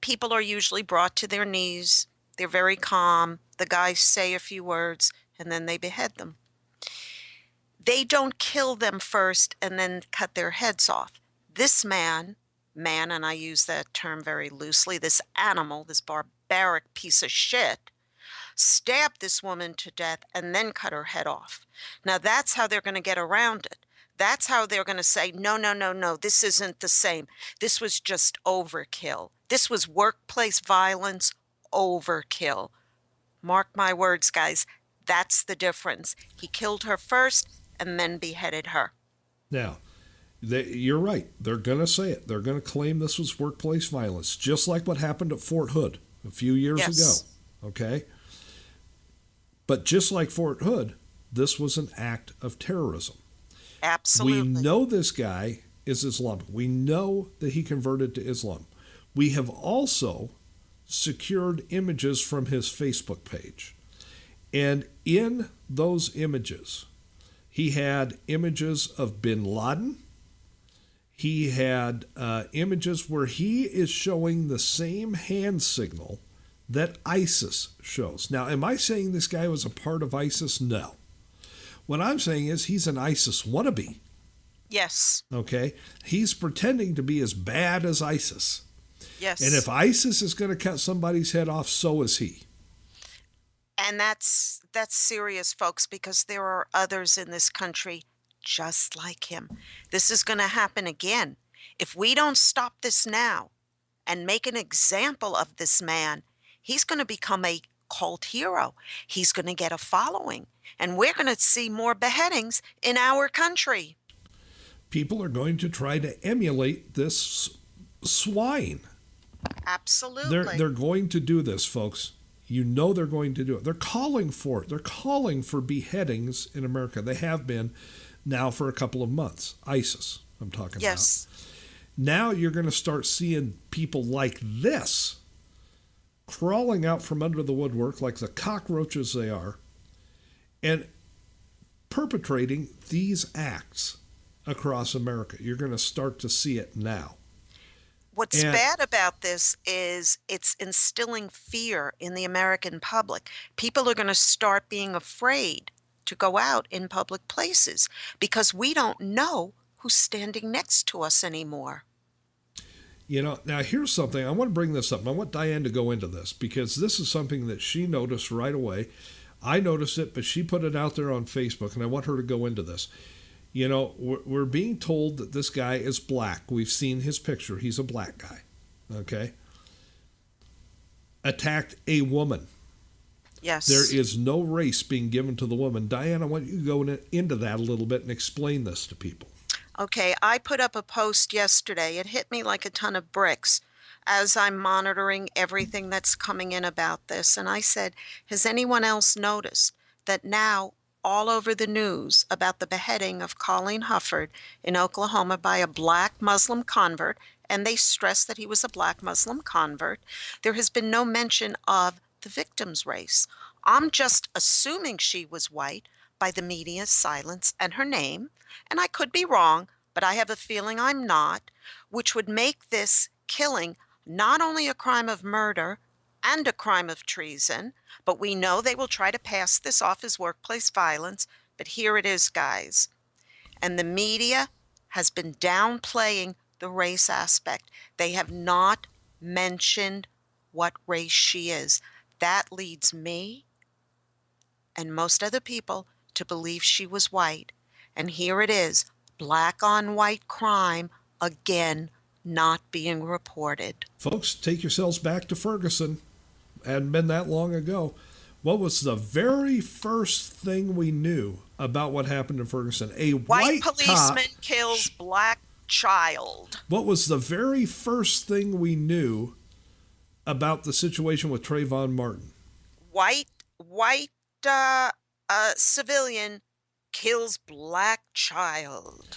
people are usually brought to their knees. They're very calm. The guys say a few words and then they behead them. They don't kill them first and then cut their heads off. This man, and I use that term very loosely, this animal, this barbaric piece of shit, stabbed this woman to death and then cut her head off. Now that's how they're going to get around it. That's how they're going to say, no, this isn't the same. This was just overkill. This was workplace violence overkill. Mark my words, guys. That's the difference. He killed her first and then beheaded her. Now, you're right. They're going to say it. They're going to claim this was workplace violence, just like what happened at Fort Hood a few years ago. Okay? But just like Fort Hood, this was an act of terrorism. Absolutely. We know this guy is Islamic. We know that he converted to Islam. We have also secured images from his Facebook page. And in those images, he had images of bin Laden. He had images where he is showing the same hand signal that ISIS shows. Now, am I saying this guy was a part of ISIS? No. What I'm saying is he's an ISIS wannabe. Yes. Okay? He's pretending to be as bad as ISIS. Yes. And if ISIS is going to cut somebody's head off, so is he. And that's serious, folks, because there are others in this country just like him. This is going to happen again. If we don't stop this now and make an example of this man, he's going to become a cult hero. He's going to get a following. And we're going to see more beheadings in our country. People are going to try to emulate this swine. Absolutely. They're going to do this, folks. You know they're going to do it. They're calling for it. They're calling for beheadings in America. They have been now for a couple of months. ISIS, I'm talking yes. about. Now you're going to start seeing people like this crawling out from under the woodwork like the cockroaches they are and perpetrating these acts across America. You're going to start to see it now. What's bad about this is it's instilling fear in the American public. People are going to start being afraid to go out in public places because we don't know who's standing next to us anymore. You know, now here's something. I want to bring this up. I want Diane to go into this because this is something that she noticed right away. I noticed it, but she put it out there on Facebook, and I want her to go into this. You know, we're being told that this guy is black. We've seen his picture. He's a black guy. Okay? Attacked a woman. Yes. There is no race being given to the woman. Diane, I want you to go into that a little bit and explain this to people. Okay, I put up a post yesterday. It hit me like a ton of bricks as I'm monitoring everything that's coming in about this. And I said, has anyone else noticed that now all over the news about the beheading of Colleen Hufford in Oklahoma by a black Muslim convert, and they stress that he was a black Muslim convert, there has been no mention of the victim's race. I'm just assuming she was white by the media's silence and her name, and I could be wrong, but I have a feeling I'm not, which would make this killing not only a crime of murder and a crime of treason, but we know they will try to pass this off as workplace violence, but here it is, guys. And the media has been downplaying the race aspect. They have not mentioned what race she is. That leads me and most other people to believe she was white. And here it is, black on white crime, again, not being reported. Folks, take yourselves back to Ferguson. Hadn't been that long ago. What was the very first thing we knew about what happened in Ferguson? A white policeman cop kills black child. What was the very first thing we knew about the situation with Trayvon Martin? White civilian kills black child.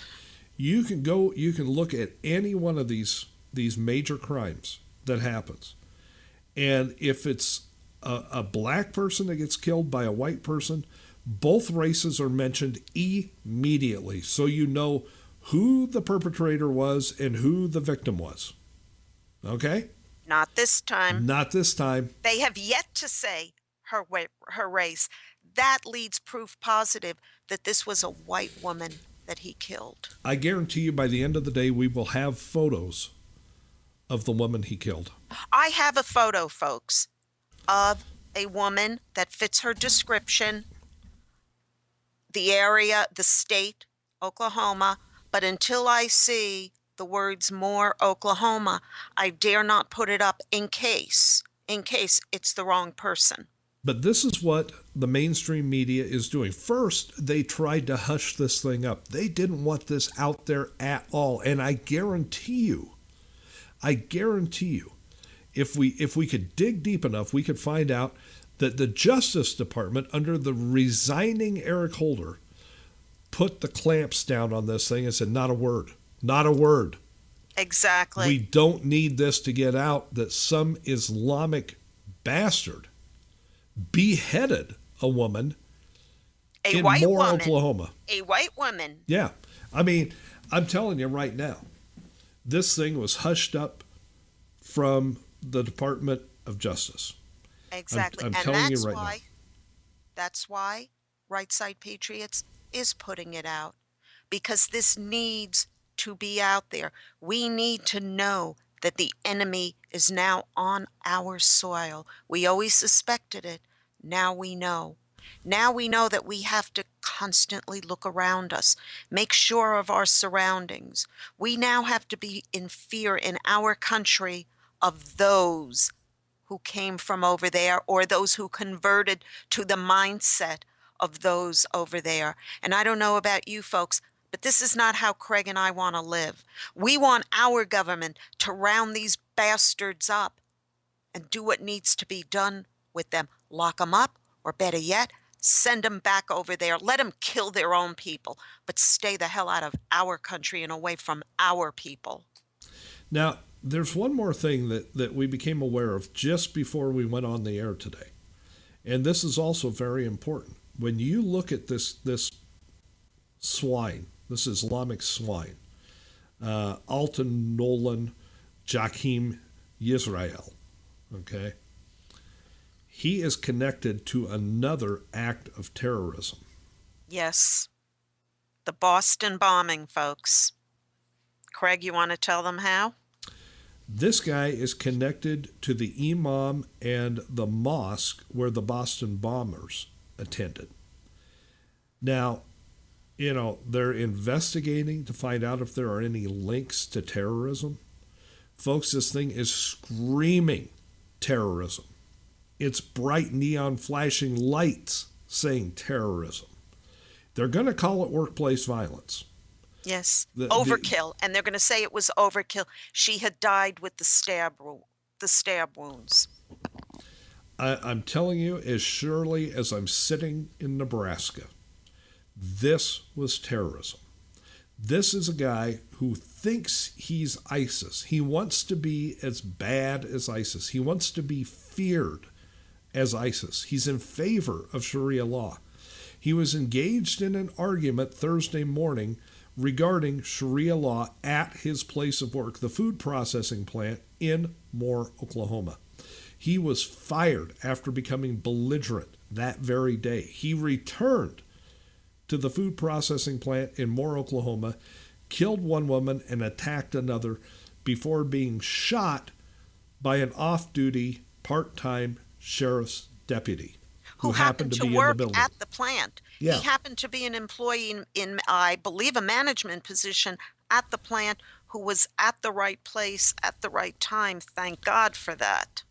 You can look at any one of these major crimes that happens. And if it's a black person that gets killed by a white person, both races are mentioned immediately. So you know who the perpetrator was and who the victim was. Okay? Not this time. Not this time. They have yet to say her race. That leads proof positive that this was a white woman that he killed. I guarantee you by the end of the day, we will have photos of the woman he killed. I have a photo, folks, of a woman that fits her description, the area, the state, Oklahoma. But until I see the words "more Oklahoma," I dare not put it up in case it's the wrong person. But this is what the mainstream media is doing. First, they tried to hush this thing up. They didn't want this out there at all. And I guarantee you, if we could dig deep enough, we could find out that the Justice Department, under the resigning Eric Holder, put the clamps down on this thing and said, not a word, not a word. Exactly. We don't need this to get out that some Islamic bastard beheaded a woman in Moore, Oklahoma. A white woman. Yeah. I mean, I'm telling you right now, this thing was hushed up from the Department of Justice. Exactly. I'm and telling you right now. That's why Right Side Patriots is putting it out, because this needs to be out there. We need to know that the enemy is now on our soil. We always suspected it. Now we know. Now we know that we have to constantly look around us, make sure of our surroundings. We now have to be in fear in our country of those who came from over there, or those who converted to the mindset of those over there. And I don't know about you folks, but this is not how Craig and I want to live. We want our government to round these bastards up and do what needs to be done with them. Lock them up, or better yet, send them back over there. Let them kill their own people, but stay the hell out of our country and away from our people. Now, there's one more thing that we became aware of just before we went on the air today. And this is also very important. When you look at this swine, this Islamic swine, Alton Nolan Jakim Yisrael, okay? He is connected to another act of terrorism. Yes. The Boston bombing, folks. Craig, you want to tell them how? This guy is connected to the imam and the mosque where the Boston bombers attended. Now, they're investigating to find out if there are any links to terrorism. Folks, this thing is screaming terrorism. It's bright neon flashing lights saying terrorism. They're going to call it workplace violence. Yes, overkill. And they're going to say it was overkill. She had died with the stab wounds. I'm telling you, as surely as I'm sitting in Nebraska, this was terrorism. This is a guy who thinks he's ISIS. He wants to be as bad as ISIS. He wants to be feared as ISIS. He's in favor of Sharia law. He was engaged in an argument Thursday morning regarding Sharia law at his place of work, the food processing plant in Moore, Oklahoma. He was fired after becoming belligerent that very day. He returned to the food processing plant in Moore, Oklahoma, killed one woman and attacked another before being shot by an off-duty part-time sheriff's deputy who happened to be work in the building. At the plant. Yeah. He happened to be an employee in, I believe, a management position at the plant, who was at the right place at the right time. Thank God for that.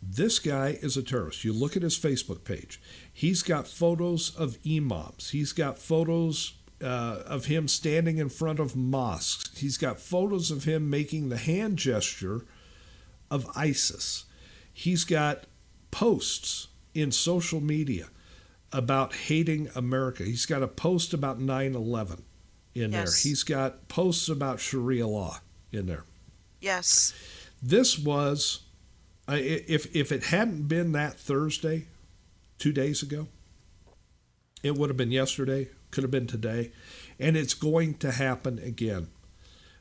This guy is a terrorist. You look at his Facebook page. He's got photos of imams. He's got photos of him standing in front of mosques. He's got photos of him making the hand gesture of ISIS. He's got posts in social media about hating America. He's got a post about 9/11 in there. He's got posts about Sharia law in there. Yes. This was, if it hadn't been that Thursday, 2 days ago, it would have been yesterday could have been today, and it's going to happen again.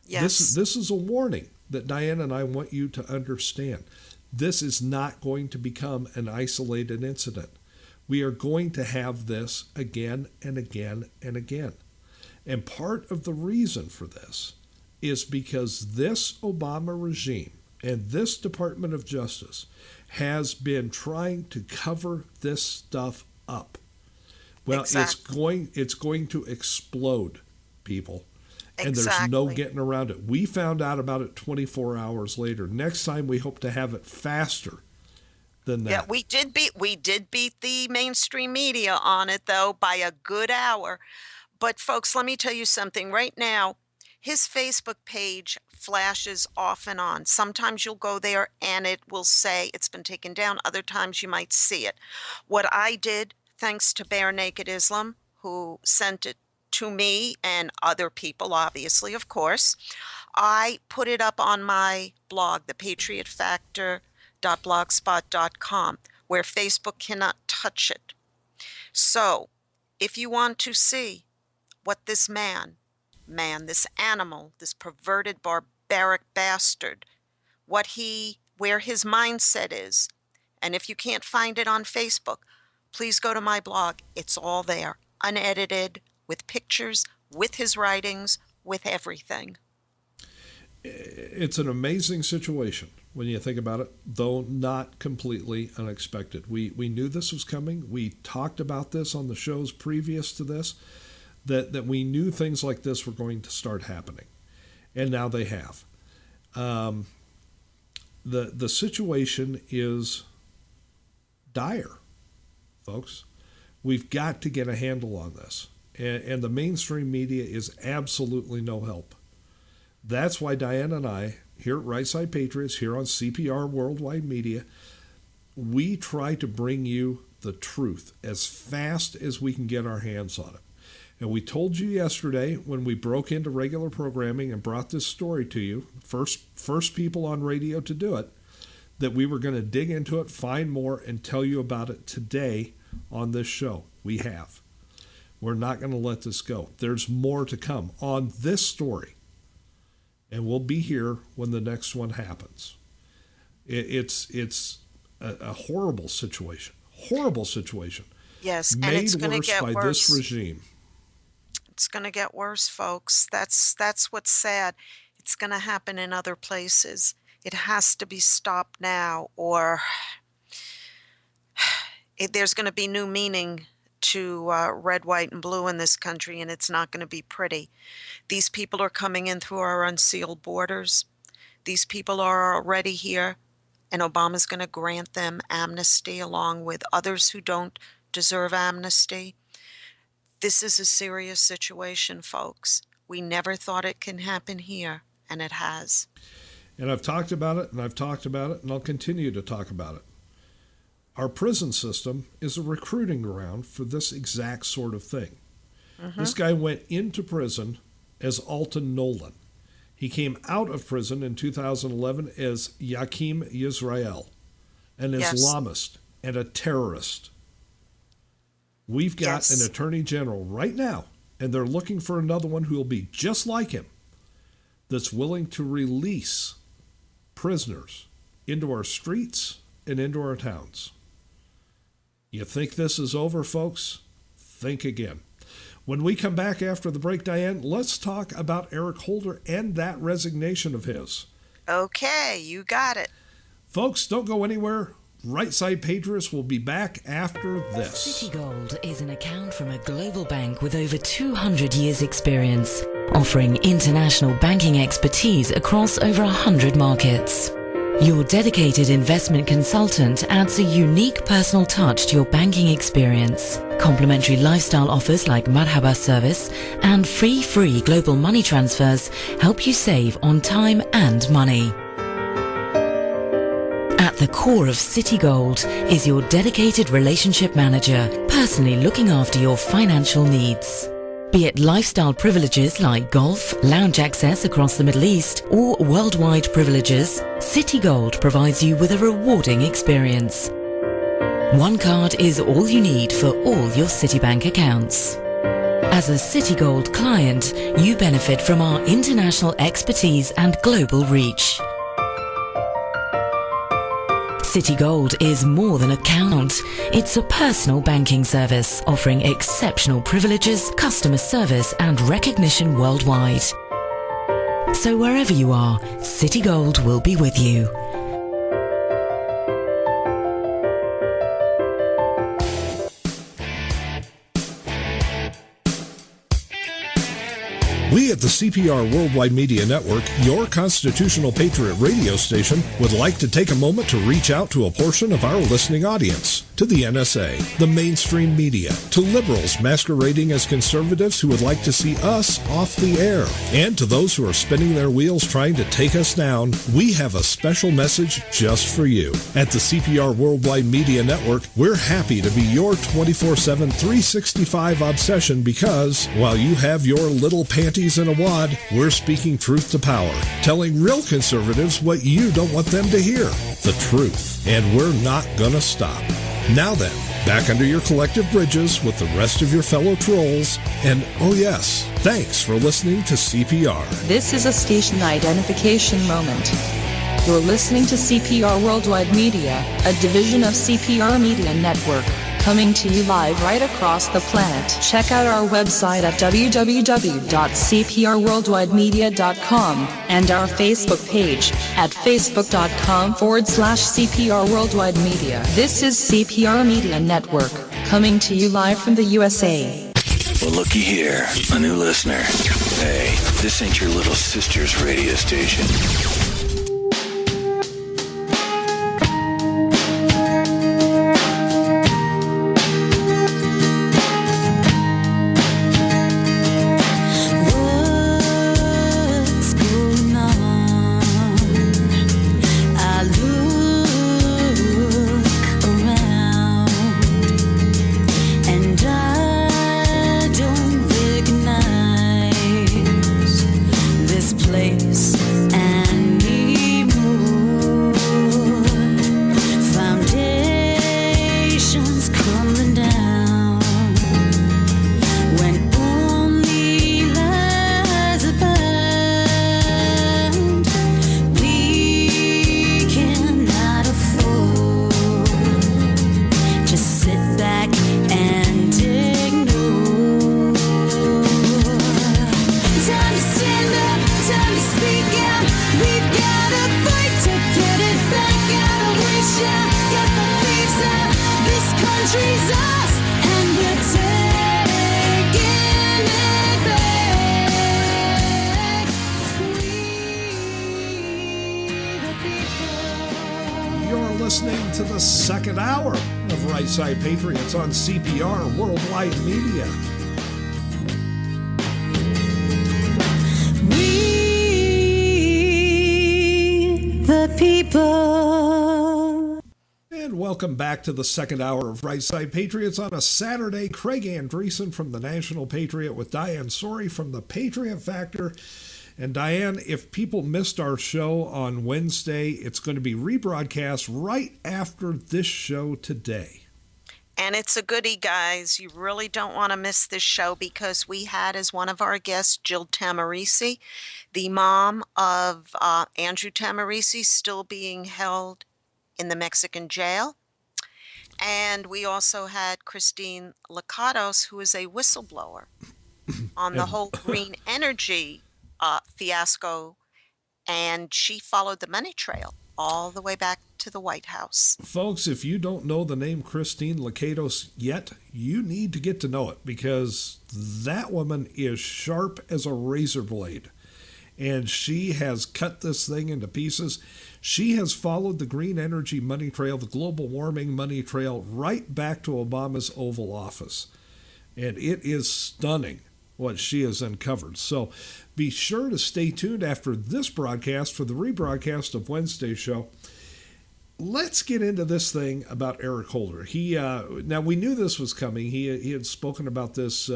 Yes. This is a warning that Diane and I want you to understand. This is not going to become an isolated incident. We are going to have this again and again and again. And part of the reason for this is because this Obama regime and this Department of Justice has been trying to cover this stuff up. Well, Exactly. it's going to explode, people. And there's Exactly. no getting around it. We found out about it 24 hours later. Next time we hope to have it faster than that. Yeah, we did beat the mainstream media on it though by a good hour. But folks, let me tell you something right now. His Facebook page flashes off and on. Sometimes you'll go there and it will say it's been taken down. Other times you might see it. What I did, thanks to Bare Naked Islam, who sent it to me and other people, obviously, of course, I put it up on my blog, thepatriotfactor.blogspot.com, where Facebook cannot touch it. So if you want to see what this man, this animal, this perverted, barbaric bastard, where his mindset is, and if you can't find it on Facebook, please go to my blog. It's all there, unedited, with pictures, with his writings, with everything. It's an amazing situation when you think about it, though not completely unexpected. We knew this was coming. We talked about this on the shows previous to this, that we knew things like this were going to start happening. And now they have. The situation is dire, folks. We've got to get a handle on this. And the mainstream media is absolutely no help. That's why Diane and I, here at Right Side Patriots, here on CPR Worldwide Media, we try to bring you the truth as fast as we can get our hands on it. And we told you yesterday when we broke into regular programming and brought this story to you, first people on radio to do it, that we were going to dig into it, find more, and tell you about it today on this show. We have. We're not going to let this go. There's more to come on this story. And we'll be here when the next one happens. It's a horrible situation. Horrible situation. Yes, and made it's going to worse get by worse. this regime. It's going to get worse, folks. That's what's sad. It's going to happen in other places. It has to be stopped now, or there's going to be new meaning to red, white, and blue in this country, and it's not going to be pretty. These people are coming in through our unsealed borders. These people are already here, and Obama's going to grant them amnesty along with others who don't deserve amnesty. This is a serious situation, folks. We never thought it can happen here, and it has. And I've talked about it, and I've talked about it, and I'll continue to talk about it. Our prison system is a recruiting ground for this exact sort of thing. Mm-hmm. This guy went into prison as Alton Nolan. He came out of prison in 2011 as Yaquim Yisrael, an Islamist and a terrorist. We've got an attorney general right now, and they're looking for another one who will be just like him, that's willing to release prisoners into our streets and into our towns. You think this is over, folks? Think again. When we come back after the break, Diane, let's talk about Eric Holder and that resignation of his. Okay, you got it. Folks, don't go anywhere. Right Side Patriots will be back after this. Citigold is an account from a global bank with over 200 years' experience, offering international banking expertise across over 100 markets. Your dedicated investment consultant adds a unique personal touch to your banking experience. Complimentary lifestyle offers like Marhaba service and free global money transfers help you save on time and money. At the core of Citigold is your dedicated relationship manager, personally looking after your financial needs. Be it lifestyle privileges like golf, lounge access across the Middle East, or worldwide privileges, Citigold provides you with a rewarding experience. One card is all you need for all your Citibank accounts. As a Citigold client, you benefit from our international expertise and global reach. Citigold is more than a account. It's a personal banking service offering exceptional privileges, customer service, and recognition worldwide. So wherever you are, Citigold will be with you. We at the CPR Worldwide Media Network, your constitutional patriot radio station, would like to take a moment to reach out to a portion of our listening audience, to the NSA, the mainstream media, to liberals masquerading as conservatives who would like to see us off the air, and to those who are spinning their wheels trying to take us down. We have a special message just for you. At the CPR Worldwide Media Network, we're happy to be your 24/7, 365 obsession because, while you have your little panties in a wad, we're speaking truth to power, telling real conservatives what you don't want them to hear, the truth, and we're not gonna stop. Now then, back under your collective bridges with the rest of your fellow trolls, and oh yes, thanks for listening to CPR. This is a station identification moment. You're listening to CPR Worldwide Media, a division of CPR Media Network, coming to you live right across the planet. Check out our website at www.cprworldwidemedia.com and our Facebook page at facebook.com/CPR Worldwide Media. This is CPR Media Network, coming to you live from the USA. Well, looky here, a new listener. Hey, this ain't your little sister's radio station. Patriots on CPR Worldwide Media. We the people. And welcome back to the second hour of Right Side Patriots on a Saturday. Craig Andreessen from the National Patriot with Diane Sori from the Patriot Factor. And Diane, if people missed our show on Wednesday, it's going to be rebroadcast right after this show today. And it's a goodie, guys. You really don't want to miss this show because we had as one of our guests Jill Tamarisi, the mom of Andrew Tamarisi, still being held in the Mexican jail. And we also had Christine Lakatos, who is a whistleblower on the whole green energy fiasco. And she followed the money trail all the way back to the White House. Folks, if you don't know the name Christine Lakatos yet, you need to get to know it because that woman is sharp as a razor blade. And she has cut this thing into pieces. She has followed the green energy money trail, the global warming money trail, right back to Obama's Oval Office. And it is stunning what she has uncovered. So be sure to stay tuned after this broadcast for the rebroadcast of Wednesday's show. Let's get into this thing about Eric Holder. Now we knew this was coming. He had spoken about this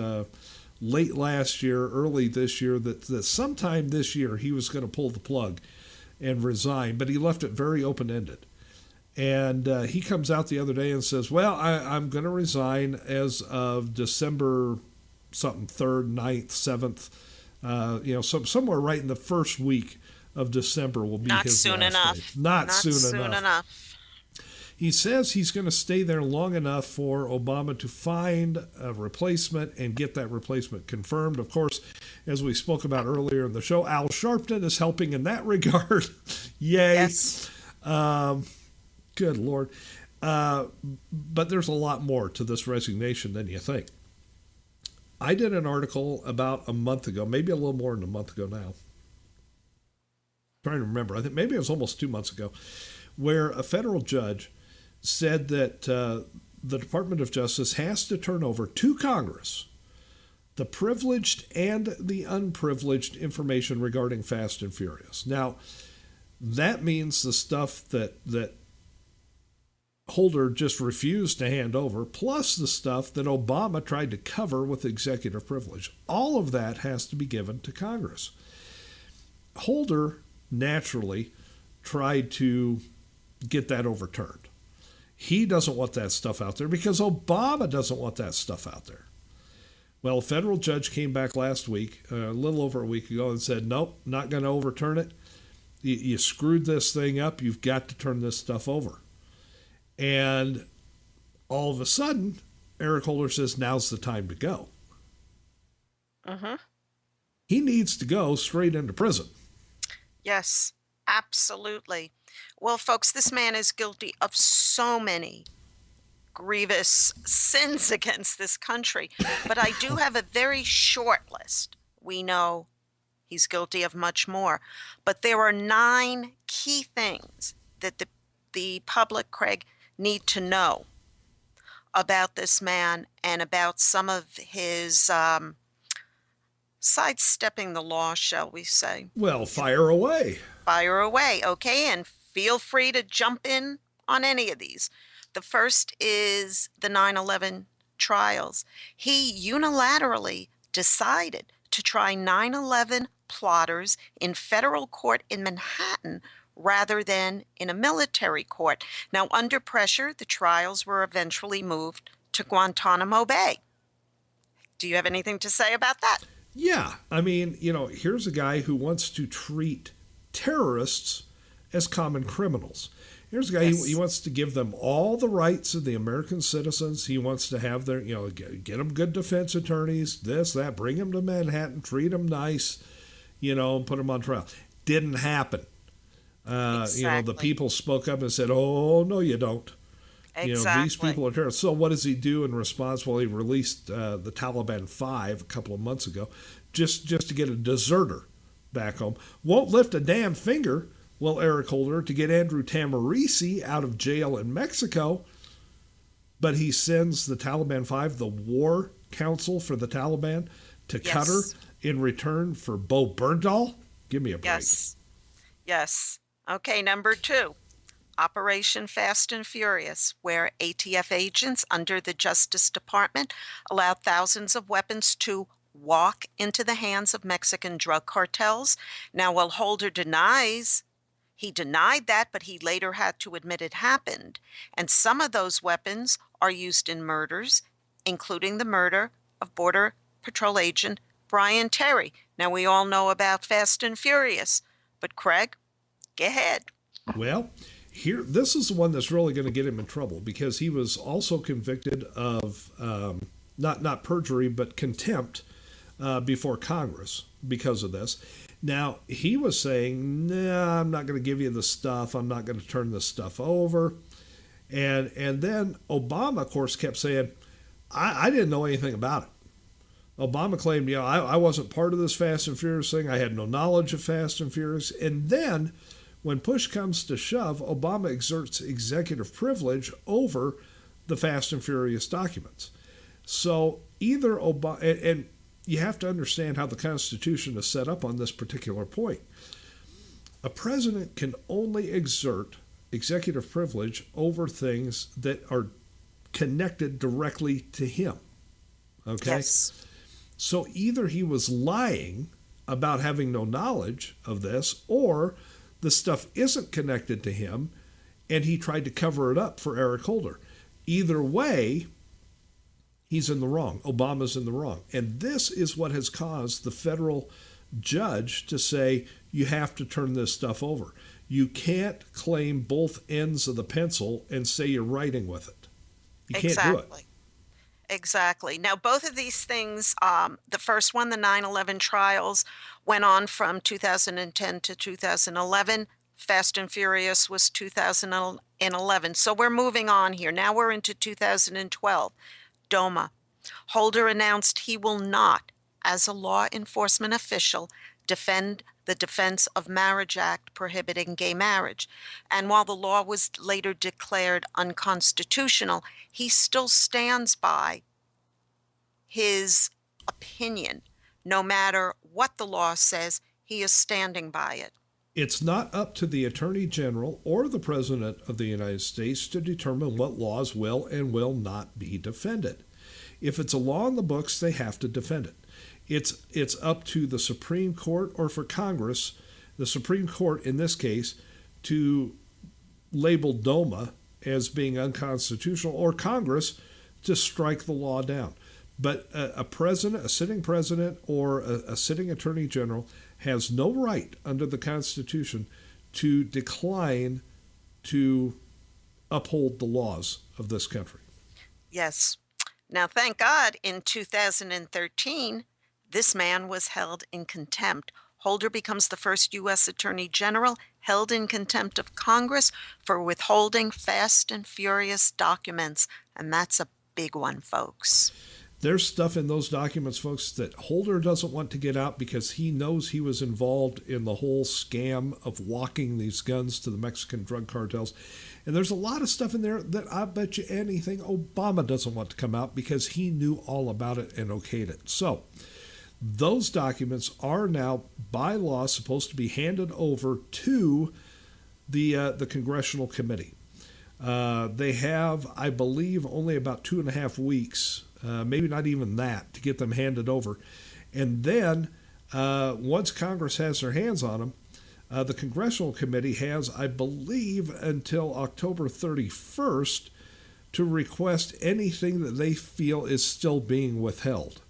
late last year, early this year, that sometime this year he was going to pull the plug and resign, but he left it very open-ended. And he comes out the other day and says, well, I'm going to resign as of December something 3rd, 9th, 7th, somewhere right in the first week of December will be Not his soon last enough. day. Not soon enough. He says he's going to stay there long enough for Obama to find a replacement and get that replacement confirmed. Of course, as we spoke about earlier in the show, Al Sharpton is helping in that regard. Yay. Yes. Good Lord. But there's a lot more to this resignation than you think. I did an article about a month ago, maybe a little more than a month ago now. I'm trying to remember. I think maybe it was almost 2 months ago, where a federal judge said that the Department of Justice has to turn over to Congress the privileged and the unprivileged information regarding Fast and Furious. Now, that means the stuff that Holder just refused to hand over, plus the stuff that Obama tried to cover with executive privilege. All of that has to be given to Congress. Holder naturally tried to get that overturned. He doesn't want that stuff out there because Obama doesn't want that stuff out there. Well, a federal judge came back last week, a little over a week ago, and said, nope, not going to overturn it. You screwed this thing up. You've got to turn this stuff over. And all of a sudden, Eric Holder says, now's the time to go. He needs to go straight into prison. Yes, absolutely. Well, folks, this man is guilty of so many grievous sins against this country. But I do have a very short list. We know he's guilty of much more. But there are 9 key things that the public, Craig, need to know about this man and about some of his sidestepping the law, shall we say. Well, fire away. Fire away, okay? And feel free to jump in on any of these. The first is the 9/11 trials. He unilaterally decided to try 9/11 plotters in federal court in Manhattan rather than in a military court. Now, under pressure, the trials were eventually moved to Guantanamo Bay. Do you have anything to say about that? Yeah. I mean, here's a guy who wants to treat terrorists as common criminals. Here's a guy, Yes. he wants to give them all the rights of the American citizens. He wants to have their, get them good defense attorneys, this, that, bring them to Manhattan, treat them nice, and put them on trial. Didn't happen. The people spoke up and said, oh, no, you don't. Exactly. These people are terrorists. So what does he do in response? Well, he released the Taliban 5 a couple of months ago just to get a deserter back home. Won't lift a damn finger, Eric Holder, to get Andrew Tamarisi out of jail in Mexico. But he sends the Taliban 5, the war council for the Taliban, to Qatar in return for Bo Bergdahl. Give me a break. Yes. Okay, number 2. Operation Fast and Furious, where ATF agents under the Justice Department allowed thousands of weapons to walk into the hands of Mexican drug cartels. Now, while Holder he denied that, but he later had to admit it happened. And some of those weapons are used in murders, including the murder of Border Patrol agent Brian Terry. Now, we all know about Fast and Furious, but Craig, go ahead. Well, this is the one that's really going to get him in trouble because he was also convicted of not perjury, but contempt before Congress because of this. Now, he was saying, nah, I'm not going to give you the stuff. I'm not going to turn this stuff over. And then Obama, of course, kept saying, I didn't know anything about it. Obama claimed, I wasn't part of this Fast and Furious thing. I had no knowledge of Fast and Furious. And then when push comes to shove, Obama exerts executive privilege over the Fast and Furious documents. So either Obama, and you have to understand how the Constitution is set up on this particular point. A president can only exert executive privilege over things that are connected directly to him. Okay? Yes. So either he was lying about having no knowledge of this, or the stuff isn't connected to him, and he tried to cover it up for Eric Holder. Either way, he's in the wrong. Obama's in the wrong. And this is what has caused the federal judge to say, you have to turn this stuff over. You can't claim both ends of the pencil and say you're writing with it. You can't do it. Exactly. Now, both of these things, the first one, the 9/11 trials, went on from 2010 to 2011. Fast and Furious was 2011. So we're moving on here. Now we're into 2012. DOMA. Holder announced he will not, as a law enforcement official, defend the Defense of Marriage Act prohibiting gay marriage. And while the law was later declared unconstitutional, he still stands by his opinion. No matter what the law says, he is standing by it. It's not up to the Attorney General or the President of the United States to determine what laws will and will not be defended. If it's a law in the books, they have to defend it. It's up to the Supreme Court, or for Congress, the Supreme Court in this case, to label DOMA as being unconstitutional, or Congress to strike the law down. But a president, a sitting president, or a sitting attorney general has no right under the Constitution to decline to uphold the laws of this country. Yes. Now, thank God, in 2013, this man was held in contempt. Holder becomes the first U.S. Attorney General held in contempt of Congress for withholding Fast and Furious documents. And that's a big one, folks. There's stuff in those documents, folks, that Holder doesn't want to get out because he knows he was involved in the whole scam of walking these guns to the Mexican drug cartels. And there's a lot of stuff in there that I bet you anything Obama doesn't want to come out because he knew all about it and okayed it. So those documents are now, by law, supposed to be handed over to the Congressional Committee. They have, I believe, only about 2.5 weeks, maybe not even that, to get them handed over. And then once Congress has their hands on them, the Congressional Committee has, I believe, until October 31st to request anything that they feel is still being withheld.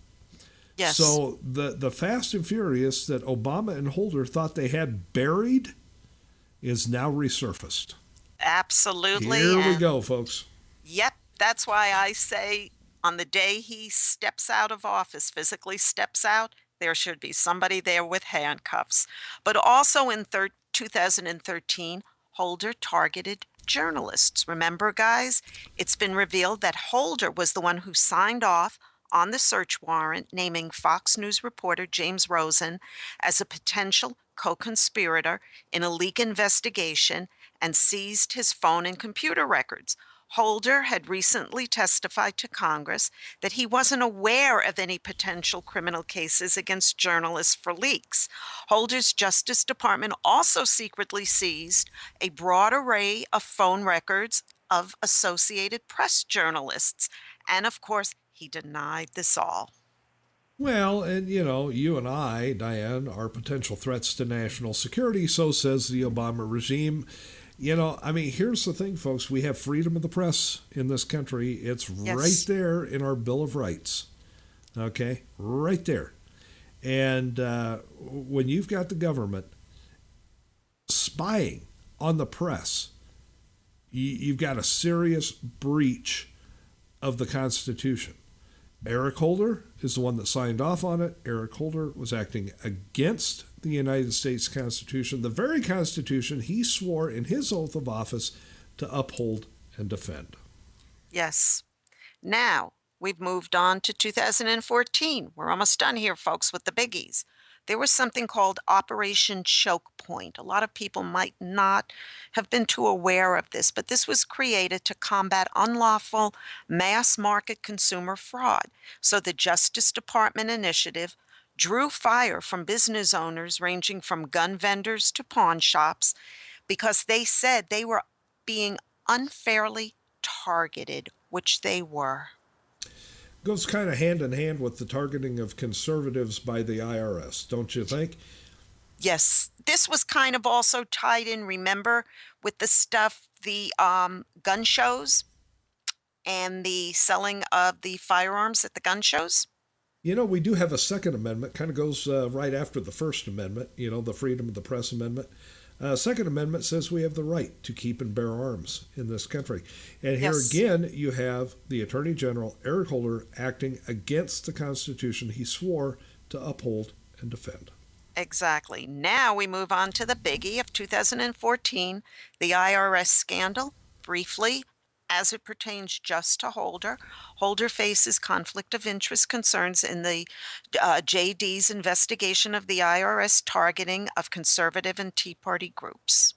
Yes. So the Fast and Furious that Obama and Holder thought they had buried is now resurfaced. Absolutely. Here we go, folks. Yep. That's why I say on the day he steps out of office, physically steps out, there should be somebody there with handcuffs. But also in 2013, Holder targeted journalists. Remember, guys, it's been revealed that Holder was the one who signed off on the search warrant naming Fox News reporter James Rosen as a potential co-conspirator in a leak investigation and seized his phone and computer records. Holder had recently testified to Congress that he wasn't aware of any potential criminal cases against journalists for leaks. Holder's Justice Department also secretly seized a broad array of phone records of Associated Press journalists. And of course, he denied this all. Well, and you and I, Diane, are potential threats to national security, so says the Obama regime. Here's the thing, folks. We have freedom of the press in this country. It's right there in our Bill of Rights. Okay? Right there. And when you've got the government spying on the press, you've got a serious breach of the Constitution. Eric Holder is the one that signed off on it. Eric Holder was acting against the United States Constitution, the very Constitution he swore in his oath of office to uphold and defend. Yes. Now, we've moved on to 2014. We're almost done here, folks, with the biggies. There was something called Operation Choke Point. A lot of people might not have been too aware of this, but this was created to combat unlawful mass market consumer fraud. So the Justice Department initiative drew fire from business owners ranging from gun vendors to pawn shops because they said they were being unfairly targeted, which they were. Goes kind of hand in hand with the targeting of conservatives by the IRS, don't you think? Yes. This was kind of also tied in, remember, with the stuff, the gun shows and the selling of the firearms at the gun shows? We do have a Second Amendment, kind of goes right after the First Amendment, the Freedom of the Press Amendment. Second Amendment says we have the right to keep and bear arms in this country. And here again, you have the Attorney General, Eric Holder, acting against the Constitution he swore to uphold and defend. Exactly. Now we move on to the biggie of 2014, the IRS scandal. Briefly, as it pertains just to Holder, Holder faces conflict of interest concerns in the JD's investigation of the IRS targeting of conservative and Tea Party groups.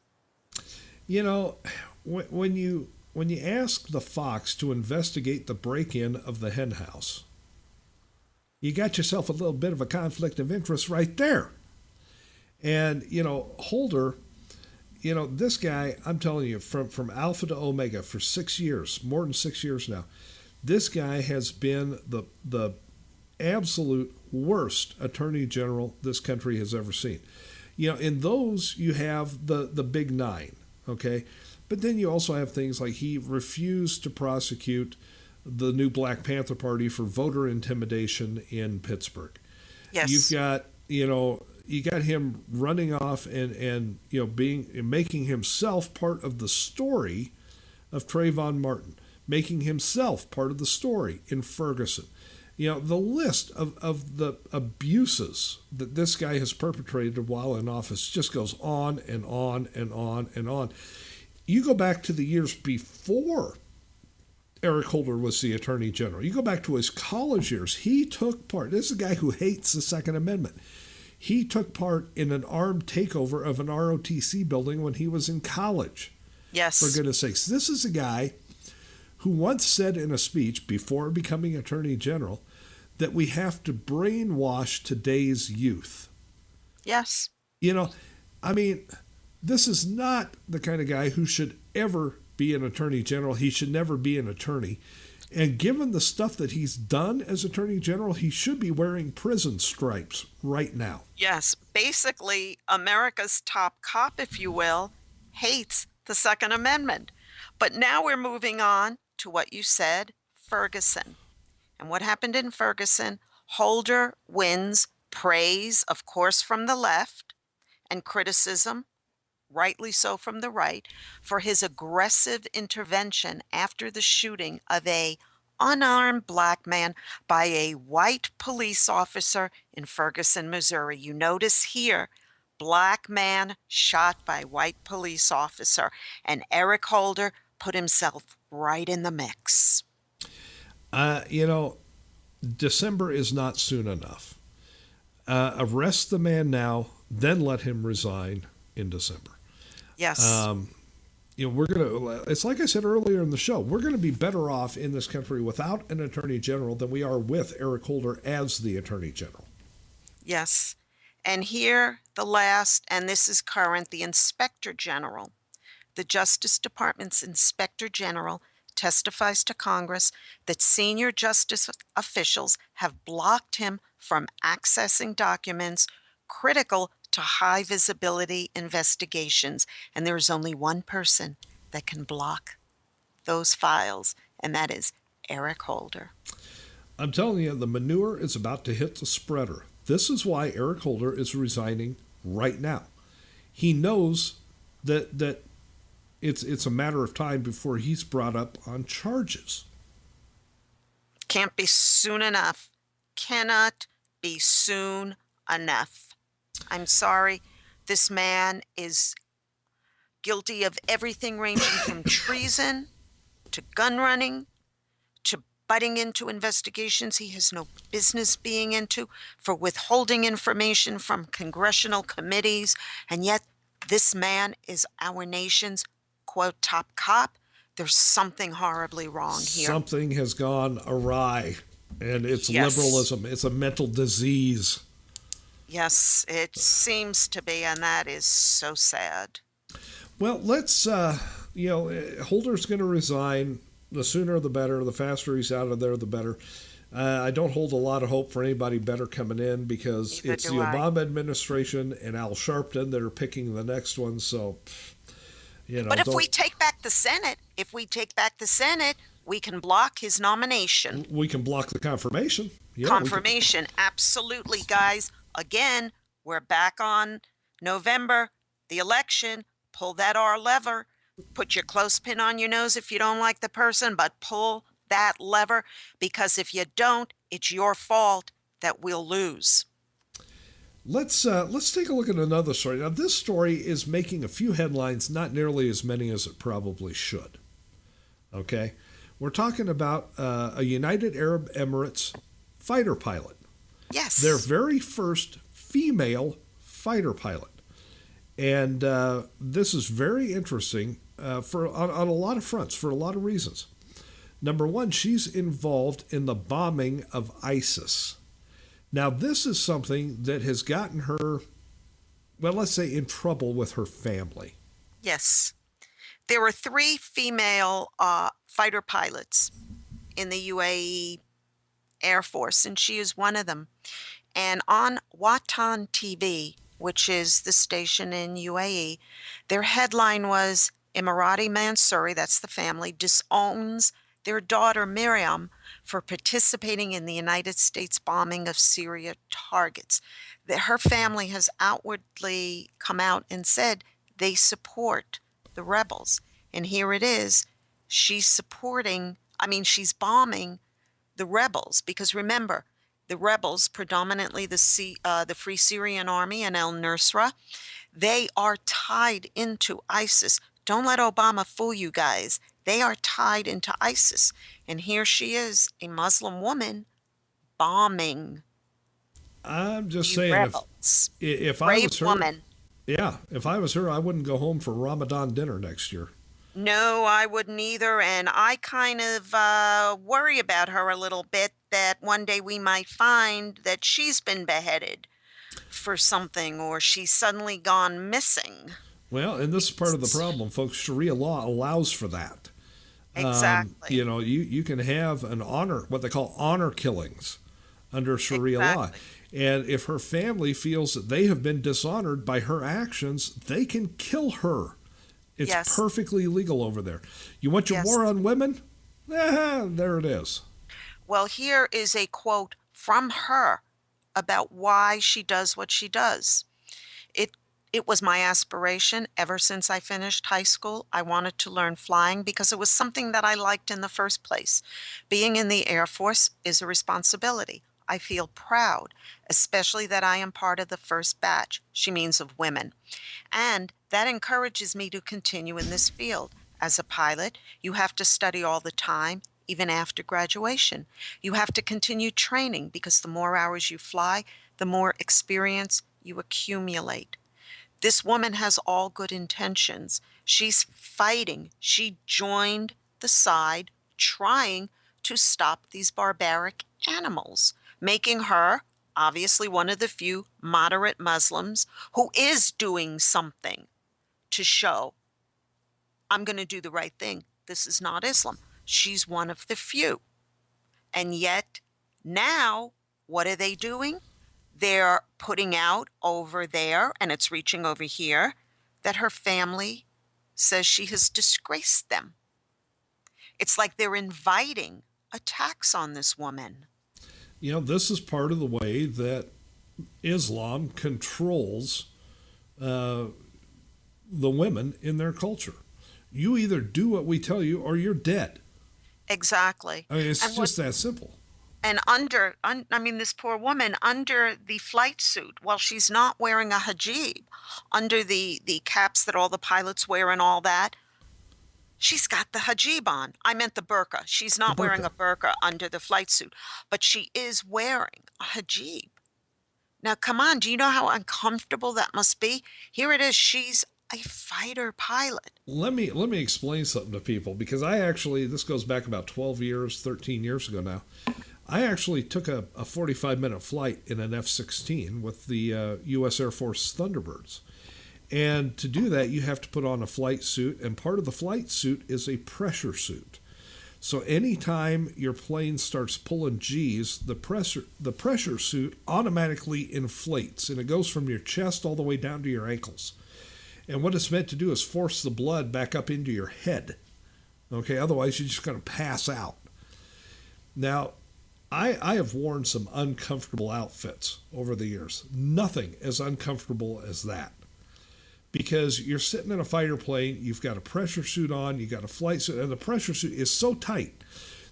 When you ask the Fox to investigate the break-in of the hen house, you got yourself a little bit of a conflict of interest right there. And, Holder, this guy, I'm telling you, from Alpha to Omega for 6 years, more than 6 years now, this guy has been the absolute worst attorney general this country has ever seen. In those, you have the big nine, okay? But then you also have things like he refused to prosecute the new Black Panther Party for voter intimidation in Pittsburgh. Yes. You've got, you got him running off and making himself part of the story of Trayvon Martin, making himself part of the story in Ferguson. The list of the abuses that this guy has perpetrated while in office just goes on and on and on and on. You go back to the years before Eric Holder was the Attorney General. You go back to his college years. He took part. This is a guy who hates the Second Amendment. He took part in an armed takeover of an ROTC building when he was in college. Yes. For goodness sakes. This is a guy who once said in a speech before becoming Attorney General that we have to brainwash today's youth. Yes. This is not the kind of guy who should ever be an Attorney General. He should never be an attorney. And given the stuff that he's done as Attorney General, he should be wearing prison stripes right now. Yes. Basically, America's top cop, if you will, hates the Second Amendment. But now we're moving on to what you said, Ferguson. And what happened in Ferguson? Holder wins praise, of course, from the left, and criticism, rightly so, from the right, for his aggressive intervention after the shooting of a unarmed black man by a white police officer in Ferguson, Missouri. You notice here, black man shot by white police officer, and Eric Holder put himself right in the mix. December is not soon enough. Arrest the man now, then let him resign in December. Yes. It's like I said earlier in the show, we're going to be better off in this country without an Attorney General than we are with Eric Holder as the Attorney General. Yes. And here, the last, and this is current, the Inspector General. The Justice Department's Inspector General testifies to Congress that senior justice officials have blocked him from accessing documents critical to high visibility investigations. And there is only one person that can block those files, and that is Eric Holder. I'm telling you, the manure is about to hit the spreader. This is why Eric Holder is resigning right now. He knows that it's a matter of time before he's brought up on charges. Can't be soon enough. Cannot be soon enough. I'm sorry. This man is guilty of everything ranging from treason to gun running to butting into investigations he has no business being into, for withholding information from congressional committees. And yet this man is our nation's, quote, top cop. There's something horribly wrong here. Something has gone awry, and it's liberalism. It's a mental disease. Yes, it seems to be, and that is so sad. Well, let's, Holder's going to resign. The sooner the better. The faster he's out of there, the better. I don't hold a lot of hope for anybody better coming in, because it's the Obama administration and Al Sharpton that are picking the next one. So, But if we take back the Senate, We can block his nomination. We can block the confirmation. Yeah, Confirmation, absolutely, guys. Again, we're back on November, the election. Pull that R lever. Put your clothespin on your nose if you don't like the person, but pull that lever, because if you don't, it's your fault that we'll lose. Let's take a look at another story. Now, this story is making a few headlines, not nearly as many as it probably should. Okay? We're talking about a United Arab Emirates fighter pilot. Yes. Their very first female fighter pilot. And this is very interesting on a lot of fronts, for a lot of reasons. Number one, she's involved in the bombing of ISIS. Now, this is something that has gotten her, well, let's say, in trouble with her family. Yes. There were 3 female fighter pilots in the UAE Air Force, and she is one of them. And on Watan TV, which is the station in UAE, their headline was, Emirati Mansouri, that's the family, disowns their daughter Miriam for participating in the United States bombing of Syria targets. Her family has outwardly come out and said they support the rebels. And here it is, she's bombing the rebels, because remember, the rebels, predominantly the Free Syrian Army and al-Nusra, they are tied into ISIS. Don't let Obama fool you guys. They are tied into ISIS. And here she is, a Muslim woman, bombing. I'm just saying, if I was her, woman. Yeah, if I was her, I wouldn't go home for Ramadan dinner next year. No, I wouldn't either. And I kind of worry about her a little bit, that one day we might find that she's been beheaded for something, or she's suddenly gone missing. Well, and this is part of the problem, folks. Sharia law allows for that. Exactly. You can have an honor, what they call honor killings under Sharia law. And if her family feels that they have been dishonored by her actions, they can kill her. It's perfectly legal over there. You want your war on women? There it is. Well, here is a quote from her about why she does what she does. It was my aspiration ever since I finished high school. I wanted to learn flying because it was something that I liked in the first place. Being in the Air Force is a responsibility. I feel proud, especially that I am part of the first batch, she means of women. And that encourages me to continue in this field. As a pilot, you have to study all the time, even after graduation. You have to continue training, because the more hours you fly, the more experience you accumulate. This woman has all good intentions. She's fighting. She joined the side trying to stop these barbaric animals, making her obviously one of the few moderate Muslims who is doing something to show, I'm going to do the right thing. This is not Islam. She's one of the few. And yet now, what are they doing? They're putting out over there, and it's reaching over here, that her family says she has disgraced them. It's like they're inviting attacks on this woman. This is part of the way that Islam controls the women in their culture. You either do what we tell you or you're dead. Exactly. I mean, it's just that simple. And this poor woman, under the flight suit, well, she's not wearing a hijab, under the caps that all the pilots wear and all that, she's got the hijab on. I meant the burqa. She's not wearing a burqa under the flight suit, but she is wearing a hijab. Now, come on, do you know how uncomfortable that must be? Here it is. She's a fighter pilot. Let me explain something to people, because this goes back about 12 years, 13 years ago now. I actually took a 45-minute flight in an F-16 with the U.S. Air Force Thunderbirds. And to do that, you have to put on a flight suit, and part of the flight suit is a pressure suit. So anytime your plane starts pulling G's, the pressure suit automatically inflates, and it goes from your chest all the way down to your ankles. And what it's meant to do is force the blood back up into your head. Okay, otherwise you're just going to pass out. Now, I have worn some uncomfortable outfits over the years. Nothing as uncomfortable as that. Because you're sitting in a fighter plane, you've got a pressure suit on, you've got a flight suit, and the pressure suit is so tight.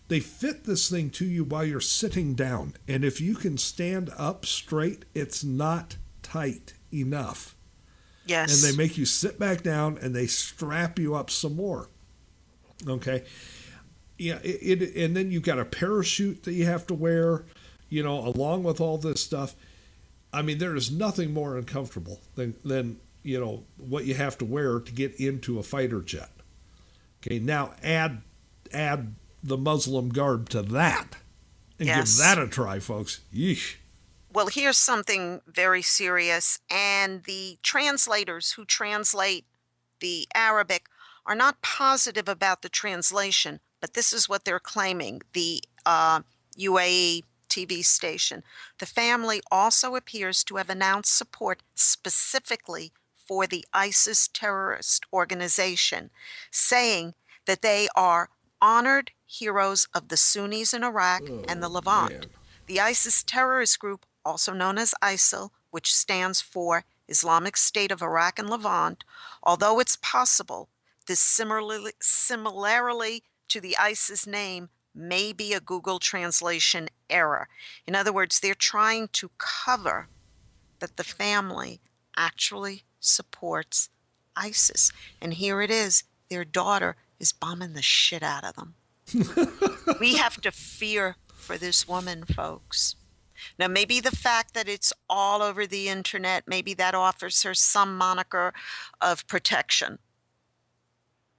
They fit this thing to you while you're sitting down. And if you can stand up straight, it's not tight enough. Yes. And they make you sit back down and they strap you up some more. Okay. Yeah. And then you've got a parachute that you have to wear, along with all this stuff. I mean, there is nothing more uncomfortable than what you have to wear to get into a fighter jet. Okay. Now add the Muslim garb to that and give that a try, folks. Yeesh. Well, here's something very serious, and the translators who translate the Arabic are not positive about the translation, but this is what they're claiming, the UAE TV station. The family also appears to have announced support specifically for the ISIS terrorist organization, saying that they are honored heroes of the Sunnis in Iraq and the Levant. Man. The ISIS terrorist group, also known as ISIL, which stands for Islamic State of Iraq and Levant, although it's possible this similarly to the ISIS name may be a Google translation error. In other words, they're trying to cover that the family actually supports ISIS. And here it is, their daughter is bombing the shit out of them. We have to fear for this woman, folks. Now, maybe the fact that it's all over the internet, maybe that offers her some moniker of protection.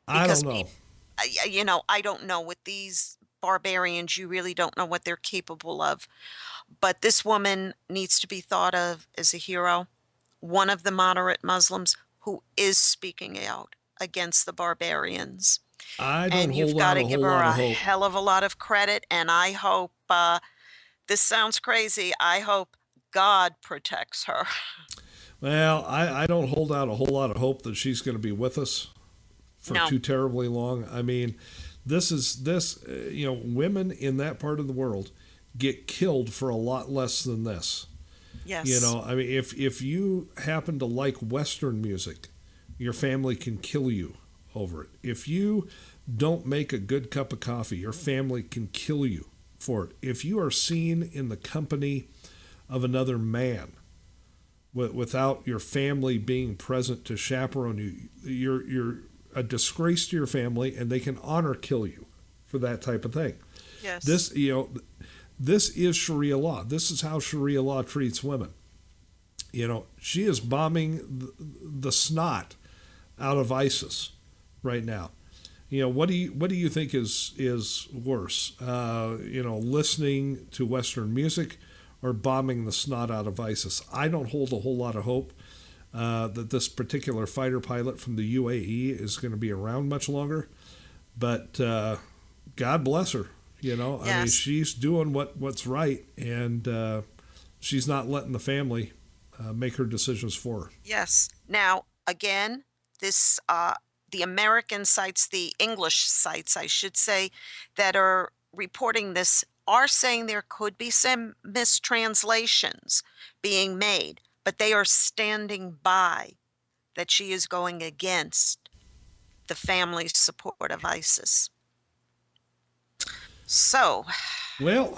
I don't know. I don't know. With these barbarians, you really don't know what they're capable of. But this woman needs to be thought of as a hero, one of the moderate Muslims who is speaking out against the barbarians. And you've got to give her a hell of a lot of credit. And I hope, this sounds crazy, I hope God protects her. Well, I don't hold out a whole lot of hope that she's going to be with us for too terribly long. I mean, women in that part of the world get killed for a lot less than this. Yes. I mean, if you happen to like Western music, your family can kill you over it. If you don't make a good cup of coffee, your family can kill you for it. If you are seen in the company of another man without your family being present to chaperone you, you're a disgrace to your family, and they can honor kill you for that type of thing. Yes. This is Sharia law. This is how Sharia law treats women. She is bombing the snot out of ISIS right now. What do you think is worse? Listening to Western music or bombing the snot out of ISIS? I don't hold a whole lot of hope that this particular fighter pilot from the UAE is going to be around much longer. But God bless her. Yes. I mean, she's doing what's right, and she's not letting the family make her decisions for her. Yes. Now, again, this the American sites, the English sites, I should say, that are reporting this are saying there could be some mistranslations being made, but they are standing by that she is going against the family's support of ISIS. So, well,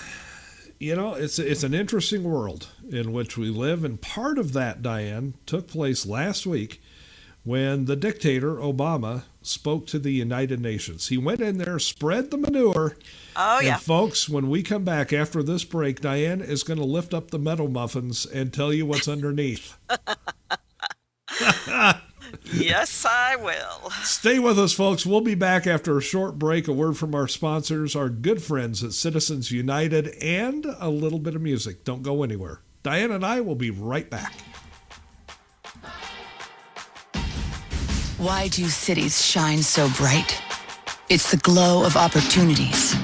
it's an interesting world in which we live, and part of that, Diane, took place last week when the dictator, Obama, spoke to the United Nations. He went in there, spread the manure. Oh, yeah. And folks, when we come back after this break, Diane is going to lift up the metal muffins and tell you what's underneath. Yes, I will. Stay with us, folks. We'll be back after a short break. A word from our sponsors, our good friends at Citizens United, and a little bit of music. Don't go anywhere. Diane and I will be right back. Why do cities shine so bright? It's the glow of opportunities,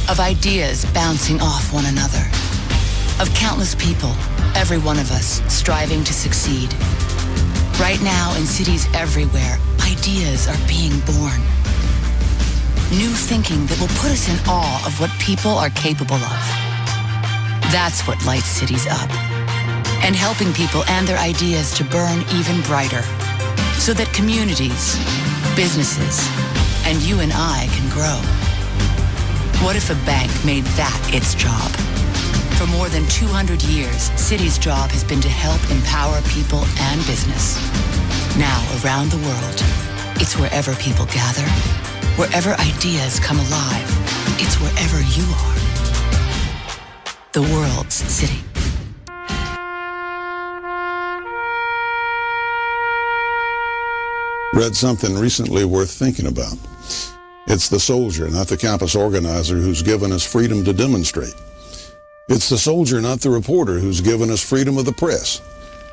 of ideas bouncing off one another, of countless people, every one of us, striving to succeed. Right now, in cities everywhere, ideas are being born. New thinking that will put us in awe of what people are capable of. That's what lights cities up. And helping people and their ideas to burn even brighter. So that communities, businesses, and you and I can grow. What if a bank made that its job? For more than 200 years, Citi's job has been to help empower people and business. Now, around the world, it's wherever people gather, wherever ideas come alive. It's wherever you are. The world's city. Read something recently worth thinking about. It's the soldier, not the campus organizer, who's given us freedom to demonstrate. It's the soldier, not the reporter, who's given us freedom of the press.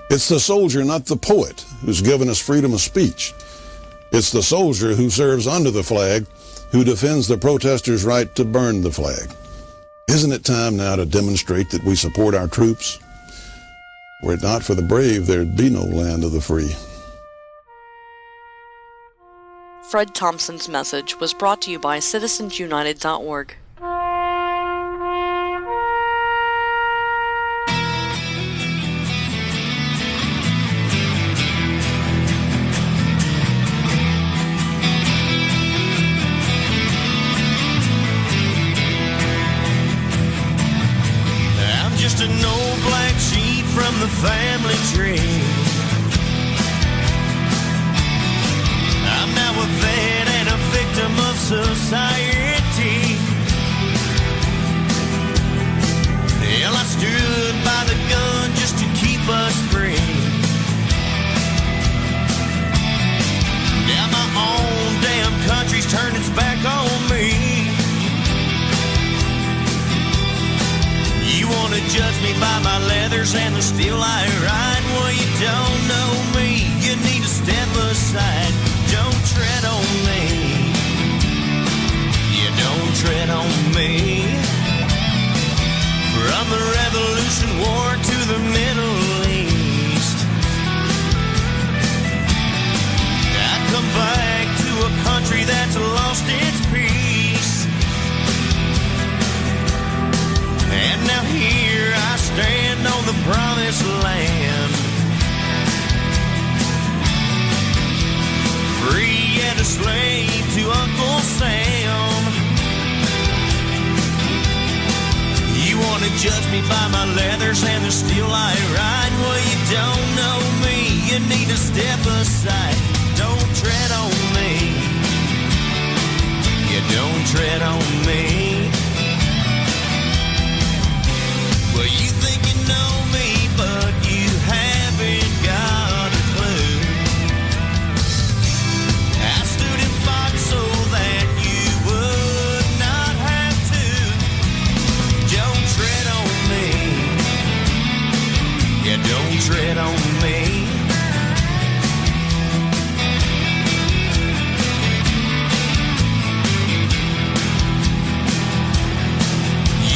It's the soldier, not the poet, who's given us freedom of speech. It's the soldier who serves under the flag, who defends the protesters' right to burn the flag. Isn't it time now to demonstrate that we support our troops? Were it not for the brave, there'd be no land of the free. Fred Thompson's message was brought to you by citizensunited.org. I'm just an old black sheep from the family tree. I'm now a vet and a victim of society. Hell, I stood by the gun just to keep us free. Now my own damn country's turned its back on me. You wanna judge me by my leathers and the steel I ride? Well, you don't know me. You need to step aside. Don't tread on me. You don't tread on me. From the Revolution War to the Middle East, I come back to a country that's lost its peace. And now here I stand on the promised land, free and a slave to Uncle Sam. You wanna judge me by my leathers and the steel I ride? Well, you don't know me. You need to step aside. Don't tread on me. You don't tread on me. Well, you think you know me, but you haven't got a clue. I stood and fought so that you would not have to. Don't tread on me. Yeah, don't tread on me.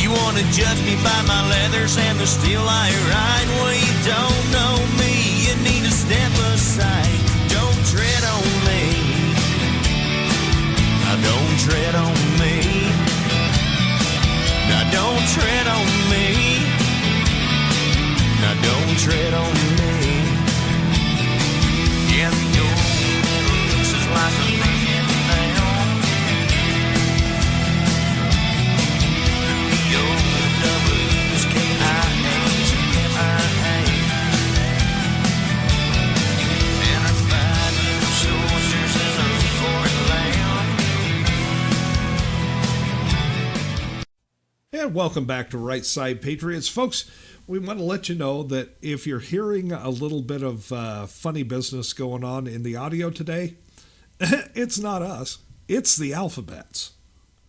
You wanna judge me by my leathers and the steel I ride? Well, you don't know me. You need to step aside. Don't tread on me. Now don't tread on me. Now don't tread on me. Now don't tread on me. Yeah, the old Middle East is like a man down. The old W's, K-I-A's, M-I-A. And our fighting soldiers in a foreign land. And welcome back to Right Side Patriots. Folks, we want to let you know that if you're hearing a little bit of funny business going on in the audio today, it's not us. It's the alphabets.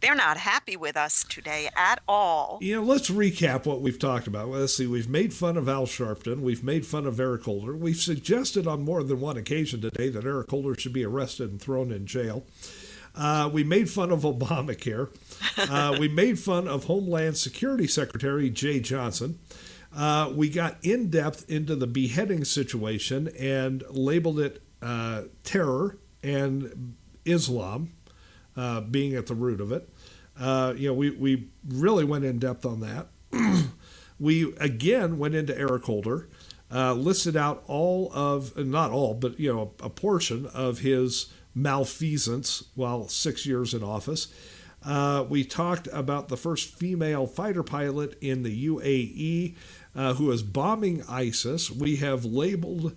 They're not happy with us today at all. You know, let's recap what we've talked about. Well, let's see. We've made fun of Al Sharpton. We've made fun of Eric Holder. We've suggested on more than one occasion today that Eric Holder should be arrested and thrown in jail. We made fun of Obamacare. We made fun of Homeland Security Secretary Jay Johnson. We got in depth into the beheading situation and labeled it terror and Islam. being at the root of it. We really went in depth on that. We again went into Eric Holder, listed out all of, not all, but a portion of his malfeasance while 6 years in office. We talked about the first female fighter pilot in the UAE who is bombing ISIS. We have labeled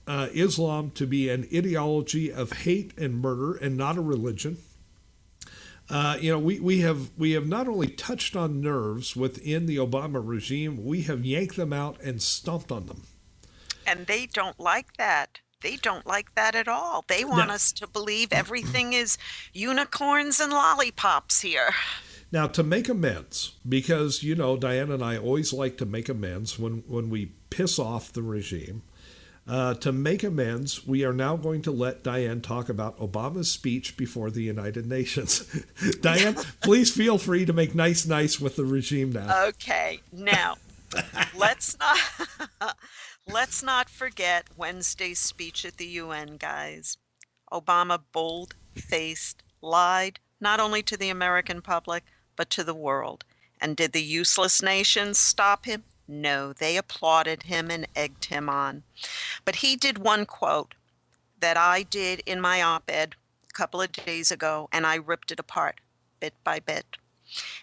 Islam to be an ideology of hate and murder and not a religion. We have not only touched on nerves within the Obama regime, we have yanked them out and stomped on them. And they don't like that. They don't like that at all. They want us to believe everything is unicorns and lollipops here. Now, to make amends, because, Diane and I always like to make amends when we piss off the regime. To make amends, we are now going to let Diane talk about Obama's speech before the United Nations. Diane, please feel free to make nice with the regime now. Okay, now, let's not forget Wednesday's speech at the UN, guys. Obama bold-faced lied not only to the American public, but to the world. And did the useless nations stop him? No, they applauded him and egged him on. But he did one quote that I did in my op-ed a couple of days ago, and I ripped it apart bit by bit.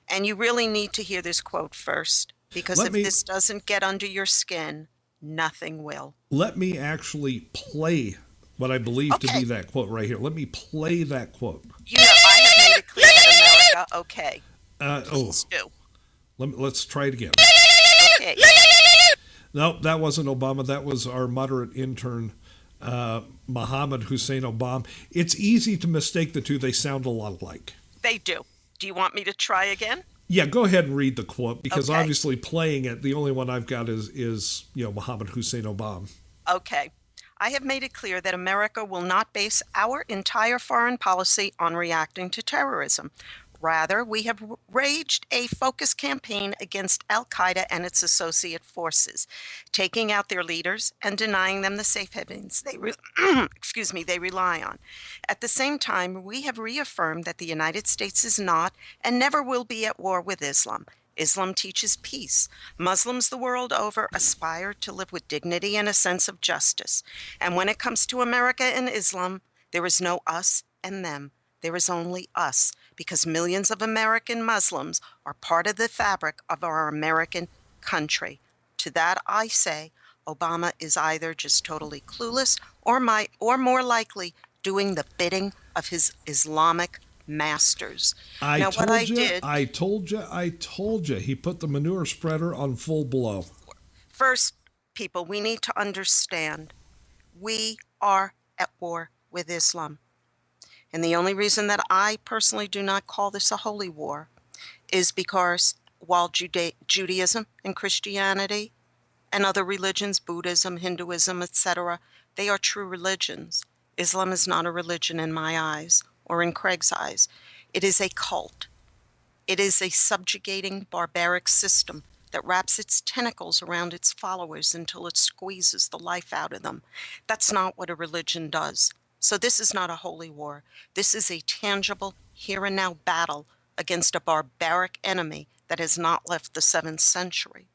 And you really need to hear this quote first, because if this doesn't get under your skin, nothing will. Let me actually play what I believe to be that quote right here. Let me play that quote. I have made it clear that America, okay. Please do. Let's try it again. Okay. No, that wasn't Obama. That was our moderate intern, Mohammed Hussein Obama. It's easy to mistake the two. They sound a lot alike. They do. Do you want me to try again? Yeah, go ahead and read the quote, because obviously playing it, the only one I've got is Mohammed Hussein Obama. Okay. I have made it clear that America will not base our entire foreign policy on reacting to terrorism. Rather, we have waged a focused campaign against al-Qaeda and its associate forces, taking out their leaders and denying them the safe havens they rely on. At the same time, we have reaffirmed that the United States is not and never will be at war with Islam. Islam teaches peace. Muslims the world over aspire to live with dignity and a sense of justice. And when it comes to America and Islam, there is no us and them. There is only us, because millions of American Muslims are part of the fabric of our American country. To that I say, Obama is either just totally clueless or more likely doing the bidding of his Islamic masters. I told you. He put the manure spreader on full blow. First, people, we need to understand we are at war with Islam. And the only reason that I personally do not call this a holy war is because while Judaism and Christianity and other religions, Buddhism, Hinduism, etc., they are true religions, Islam is not a religion in my eyes or in Craig's eyes. It is a cult. It is a subjugating, barbaric system that wraps its tentacles around its followers until it squeezes the life out of them. That's not what a religion does. So this is not a holy war. This is a tangible, here and now battle against a barbaric enemy that has not left the 7th century.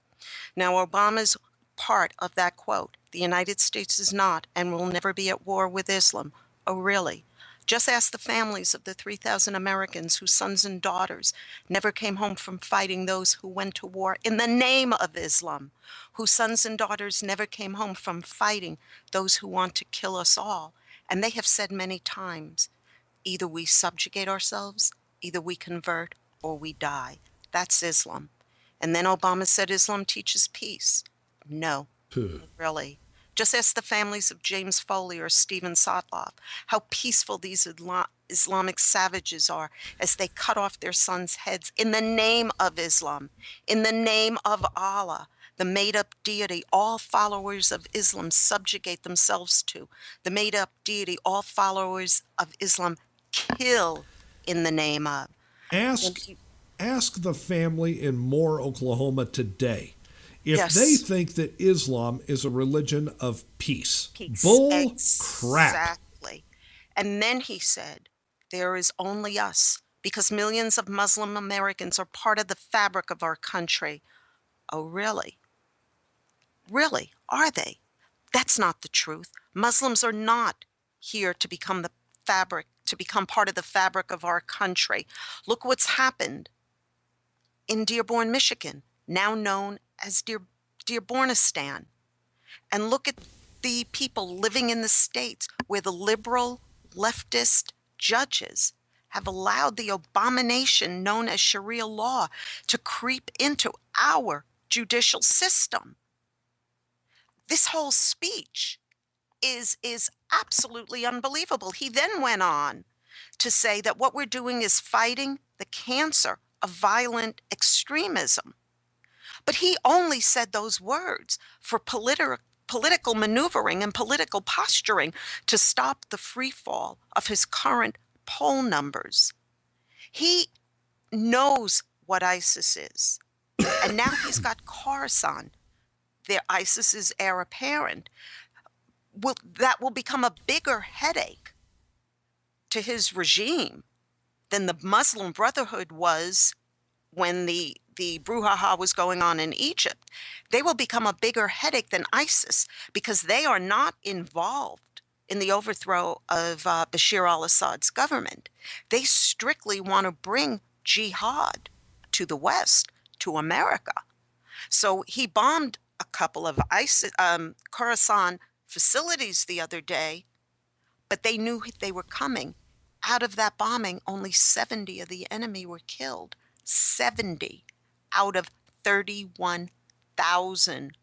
Now, Obama's part of that quote, the United States is not and will never be at war with Islam. Oh, really? Just ask the families of the 3,000 Americans whose sons and daughters never came home from fighting those who went to war in the name of Islam, whose sons and daughters never came home from fighting those who want to kill us all. And they have said many times, either we subjugate ourselves, either we convert, or we die. That's Islam. And then Obama said Islam teaches peace. No, really. Just ask the families of James Foley or Stephen Sotloff how peaceful these Islamic savages are as they cut off their sons' heads in the name of Islam, in the name of Allah, the made-up deity all followers of Islam subjugate themselves to, the made-up deity all followers of Islam kill in the name of. Ask the family in Moore, Oklahoma today if they think that Islam is a religion of peace. Bull crap. Exactly. And then he said, there is only us, because millions of Muslim Americans are part of the fabric of our country. Oh, really? Really? Are they? That's not the truth. Muslims are not here to become the fabric, to become part of the fabric of our country. Look what's happened in Dearborn, Michigan, now known as Dearbornistan. And look at the people living in the states where the liberal leftist judges have allowed the abomination known as Sharia law to creep into our judicial system. This whole speech is absolutely unbelievable. He then went on to say that what we're doing is fighting the cancer of violent extremism. But he only said those words for political maneuvering and political posturing to stop the free fall of his current poll numbers. He knows what ISIS is. And now he's got Khorasan, their ISIS's heir apparent. That will become a bigger headache to his regime than the Muslim Brotherhood was when the brouhaha was going on in Egypt. They will become a bigger headache than ISIS because they are not involved in the overthrow of Bashar al-Assad's government. They strictly want to bring jihad to the West, to America. So he bombed a couple of Khorasan facilities the other day, but they knew they were coming. Out of that bombing, only 70 of the enemy were killed. 70 out of 31,000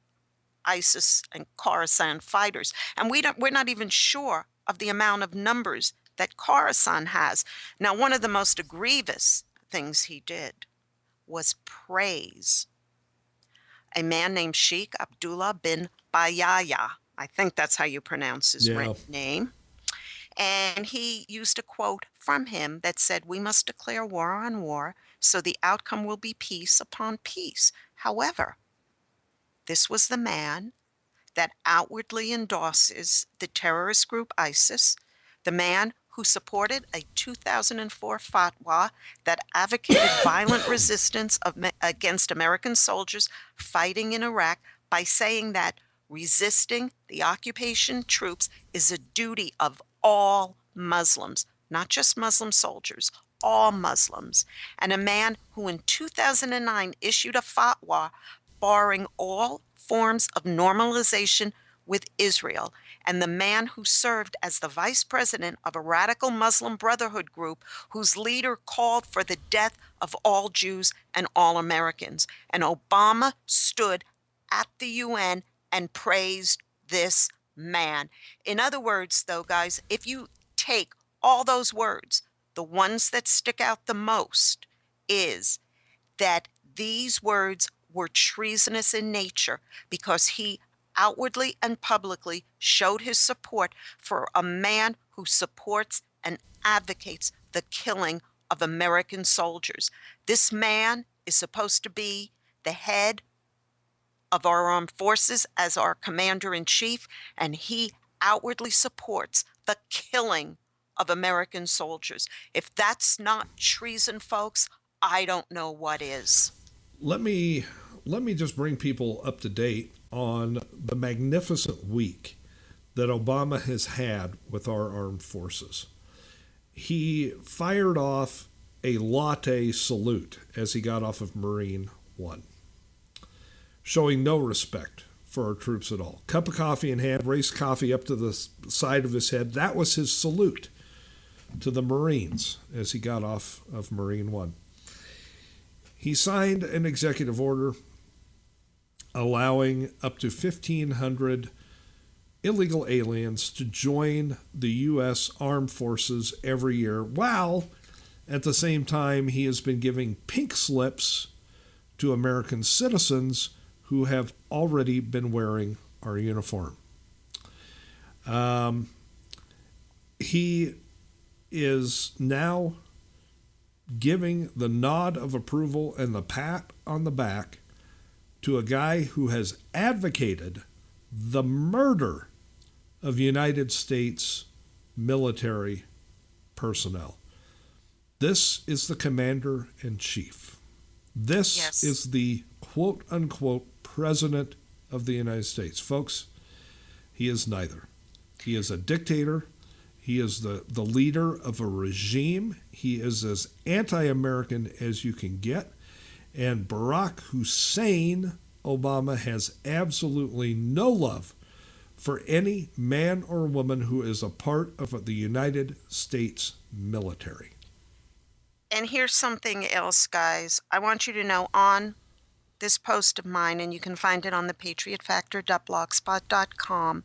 ISIS and Khorasan fighters. And we're not even sure of the amount of numbers that Khorasan has. Now, one of the most grievous things he did was praise a man named Sheikh Abdullah bin Bayaya. I think that's how you pronounce his name. And he used a quote from him that said, "We must declare war on war, so the outcome will be peace upon peace." However, this was the man that outwardly endorses the terrorist group ISIS, the man who supported a 2004 fatwa that advocated violent resistance against American soldiers fighting in Iraq by saying that resisting the occupation troops is a duty of all Muslims, not just Muslim soldiers, all Muslims. And a man who in 2009 issued a fatwa barring all forms of normalization with Israel, and the man who served as the vice president of a radical Muslim Brotherhood group whose leader called for the death of all Jews and all Americans. And Obama stood at the UN and praised this man. In other words, though, guys, if you take all those words, the ones that stick out the most is that these words were treasonous in nature because he outwardly and publicly showed his support for a man who supports and advocates the killing of American soldiers. This man is supposed to be the head of our armed forces as our commander-in-chief, and he outwardly supports the killing of American soldiers. If that's not treason, folks, I don't know what is. Let me just bring people up to date on the magnificent week that Obama has had with our armed forces. He fired off a latte salute as he got off of Marine One, showing no respect for our troops at all. Cup of coffee in hand, raced coffee up to the side of his head. That was his salute to the Marines as he got off of Marine One. He signed an executive order allowing up to 1,500 illegal aliens to join the U.S. Armed Forces every year, while at the same time he has been giving pink slips to American citizens who have already been wearing our uniform. He is now giving the nod of approval and the pat on the back to a guy who has advocated the murder of United States military personnel. This is the commander-in-chief. This is the quote-unquote president of the United States. Folks, he is neither. He is a dictator. He is the leader of a regime. He is as anti-American as you can get. And Barack Hussein Obama has absolutely no love for any man or woman who is a part of the United States military. And here's something else, guys. I want you to know on this post of mine, and you can find it on the patriotfactor.blogspot.com,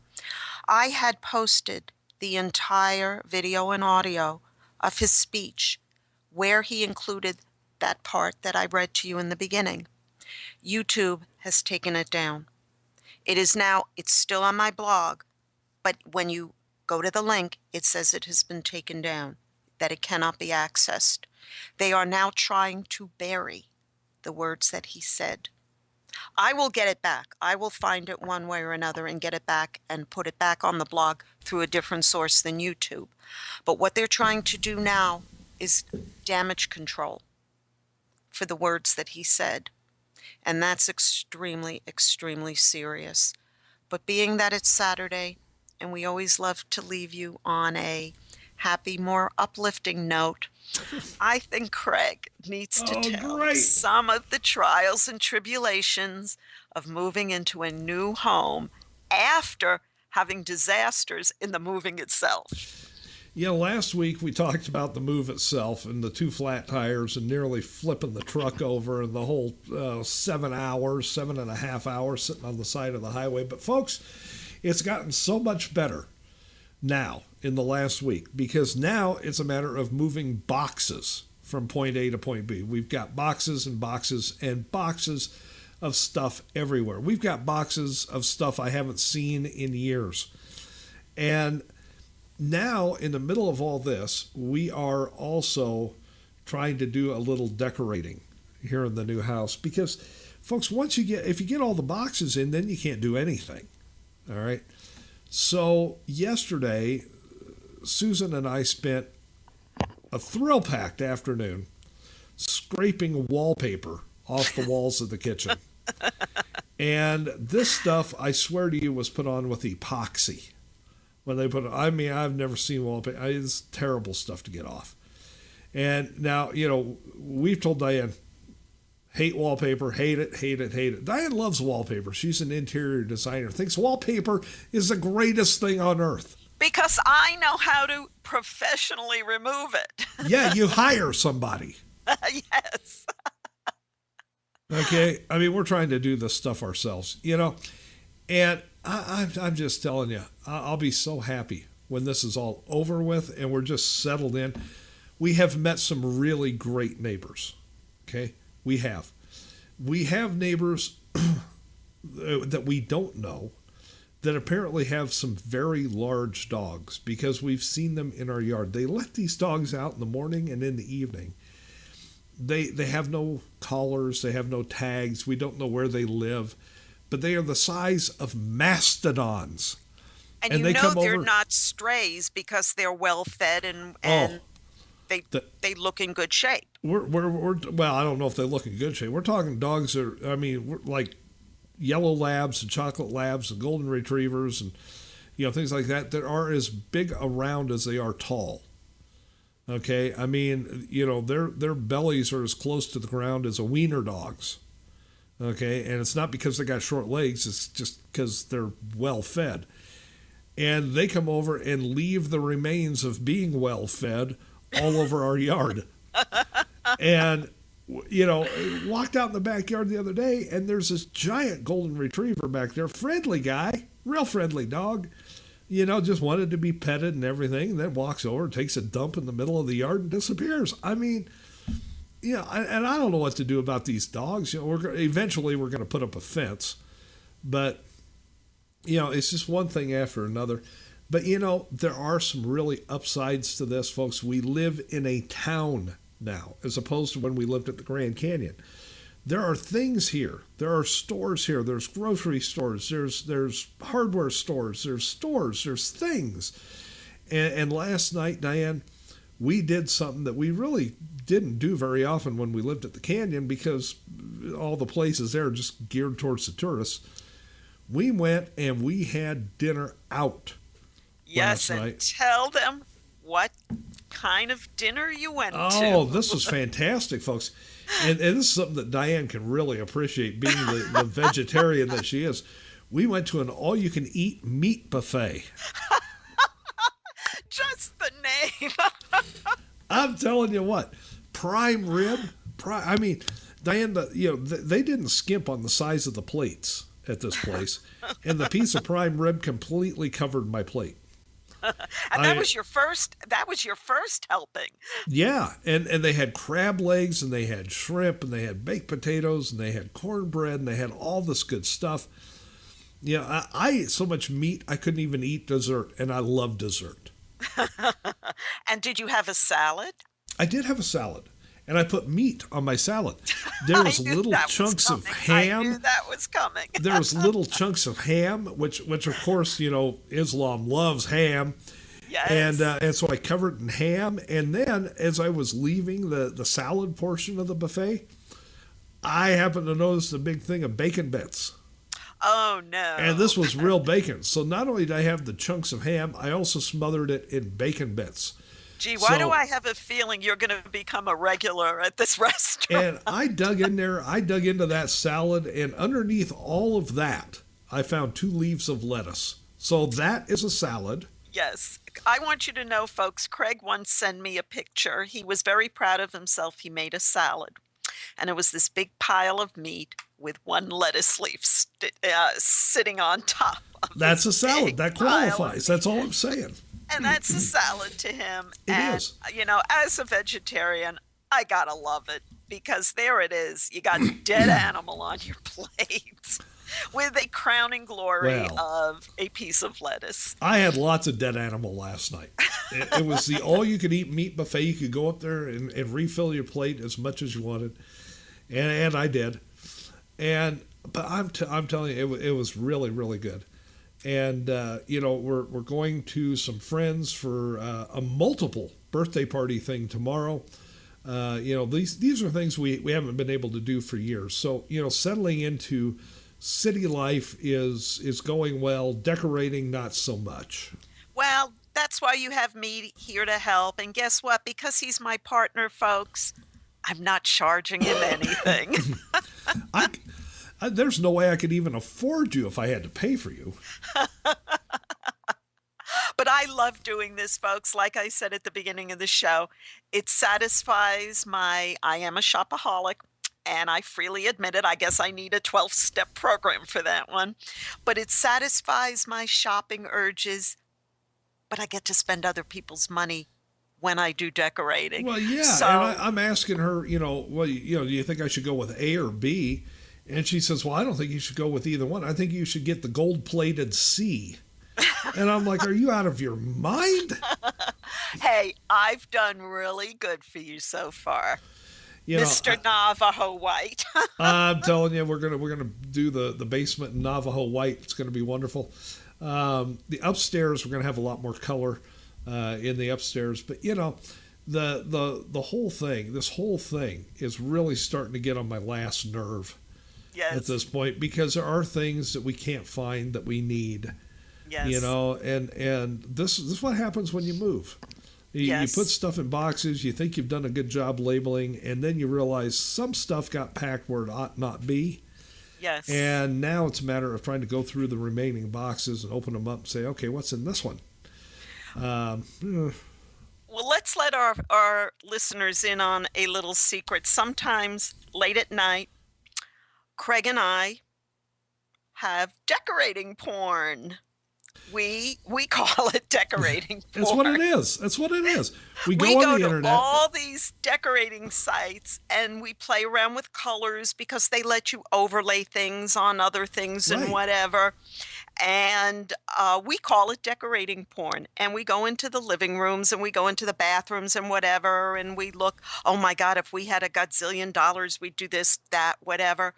I had posted the entire video and audio of his speech where he included that part that I read to you in the beginning. YouTube has taken it down. It's still on my blog, but when you go to the link, it says it has been taken down, that it cannot be accessed. They are now trying to bury the words that he said. I will get it back. I will find it one way or another and get it back and put it back on the blog through a different source than YouTube. But what they're trying to do now is damage control for the words that he said. And that's extremely, extremely serious. But being that it's Saturday, and we always love to leave you on a happy, more uplifting note, I think Craig needs to tell some of the trials and tribulations of moving into a new home after having disasters in the moving itself. Yeah, last week we talked about the move itself and the 2 flat tires and nearly flipping the truck over and the whole 7.5 hours sitting on the side of the highway. But folks, it's gotten so much better now in the last week, because now it's a matter of moving boxes from point A to point B. We've got boxes and boxes and boxes of stuff everywhere. We've got boxes of stuff I haven't seen in years. And now, in the middle of all this, we are also trying to do a little decorating here in the new house, because, folks, if you get all the boxes in, then you can't do anything. All right. So yesterday, Susan and I spent a thrill-packed afternoon scraping wallpaper off the walls of the kitchen. And this stuff, I swear to you, was put on with epoxy. When they put it, I mean, I've never seen wallpaper. It's terrible stuff to get off. And now, we've told Diane, hate wallpaper, hate it, hate it, hate it. Diane loves wallpaper. She's an interior designer, thinks wallpaper is the greatest thing on earth. Because I know how to professionally remove it. Yeah, you hire somebody. Yes. Okay, I mean, we're trying to do this stuff ourselves, and I'm just telling you, I'll be so happy when this is all over with and we're just settled in. We have met some really great neighbors, okay? We have neighbors that we don't know that apparently have some very large dogs, because we've seen them in our yard. They let these dogs out in the morning and in the evening. They have no collars, they have no tags, we don't know where they live, but they are the size of mastodons. And they're not strays because they're well fed and they look in good shape. Well, I don't know if they look in good shape. We're talking dogs that we're like yellow labs and chocolate labs and golden retrievers and things like that are as big around as they are tall. Okay, I mean, their bellies are as close to the ground as a wiener dog's. Okay, and it's not because they got short legs, it's just because they're well fed. And they come over and leave the remains of being well fed all over our yard. And, walked out in the backyard the other day, and there's this giant golden retriever back there, friendly guy, real friendly dog, just wanted to be petted and everything, and then walks over, takes a dump in the middle of the yard and disappears. I mean, and I don't know what to do about these dogs. Eventually we're going to put up a fence, but it's just one thing after another. But there are some really upsides to this, folks. We live in a town now, as opposed to when we lived at the Grand Canyon. There are things here. There are stores here. There's grocery stores. There's hardware stores. There's things. And last night, Diane, we did something that we really didn't do very often when we lived at the Canyon, because all the places there are just geared towards the tourists. We went and we had dinner out Yes, last and night. tell them what kind of dinner you went to. Oh, this was fantastic, folks. And this is something that Diane can really appreciate, being the vegetarian that she is. We went to an all-you-can-eat meat buffet. Just the name. I'm telling you what, prime rib. I mean, Diane, they didn't skimp on the size of the plates at this place, and the piece of prime rib completely covered my plate. And that was your first helping. Yeah, and they had crab legs, and they had shrimp, and they had baked potatoes, and they had cornbread, and they had all this good stuff. I ate so much meat I couldn't even eat dessert, and I love dessert. And did you have a salad? I did have a salad, and I put meat on my salad. There was little chunks of ham. I knew that was coming. There was little chunks of ham, which of course, Islam loves ham. Yes. And so I covered it in ham. And then as I was leaving the salad portion of the buffet, I happened to notice a big thing of bacon bits. Oh, no. And this was real bacon. So not only did I have the chunks of ham, I also smothered it in bacon bits. Gee, why do I have a feeling you're going to become a regular at this restaurant? And I dug in there. I dug into that salad, and underneath all of that, I found 2 leaves of lettuce. So that is a salad. Yes. I want you to know, folks, Craig once sent me a picture. He was very proud of himself. He made a salad. And it was this big pile of meat with 1 lettuce leaf sitting on top of That's a salad. big That pile of qualifies. That's all I'm saying. And that's a salad to him. It is. As a vegetarian, I gotta love it, because there it is. You got dead animal on your plate with a crowning glory of a piece of lettuce. I had lots of dead animal last night. It was the all-you-could-eat meat buffet. You could go up there and refill your plate as much as you wanted, and I did. But I'm telling you, it was really, really good. And, we're going to some friends for a multiple birthday party thing tomorrow. These are things we haven't been able to do for years. So, settling into city life is going well. Decorating, not so much. Well, that's why you have me here to help. And guess what? Because he's my partner, folks, I'm not charging him anything. There's no way I could even afford you if I had to pay for you. But I love doing this, folks. Like I said at the beginning of the show, it satisfies I am a shopaholic, and I freely admit it. I guess I need a 12-step program for that one. But it satisfies my shopping urges, but I get to spend other people's money when I do decorating. Well, yeah, so, and I'm asking her, do you think I should go with A or B? And she says, well, I don't think you should go with either one. I think you should get the gold-plated C. And I'm like, are you out of your mind? Hey, I've done really good for you so far, Mr. Navajo White. I'm telling you, we're gonna do the basement in Navajo White. It's gonna be wonderful. The upstairs, we're gonna have a lot more color in the upstairs. But the whole thing, this whole thing, is really starting to get on my last nerve. Yes. At this point, because there are things that we can't find that we need. Yes. And this is what happens when you move. You put stuff in boxes, you think you've done a good job labeling, and then you realize some stuff got packed where it ought not be. Yes. And now it's a matter of trying to go through the remaining boxes and open them up and say, okay, what's in this one? Well, let's let our listeners in on a little secret. Sometimes late at night, Craig and I have decorating porn. We call it decorating porn. That's what it is. That's what it is. We go on the internet. To all these decorating sites, and we play around with colors because they let you overlay things on other things and whatever. And we call it decorating porn. And we go into the living rooms and we go into the bathrooms and whatever. And we look, oh my God, if we had a gazillion dollars, we'd do this, that, whatever.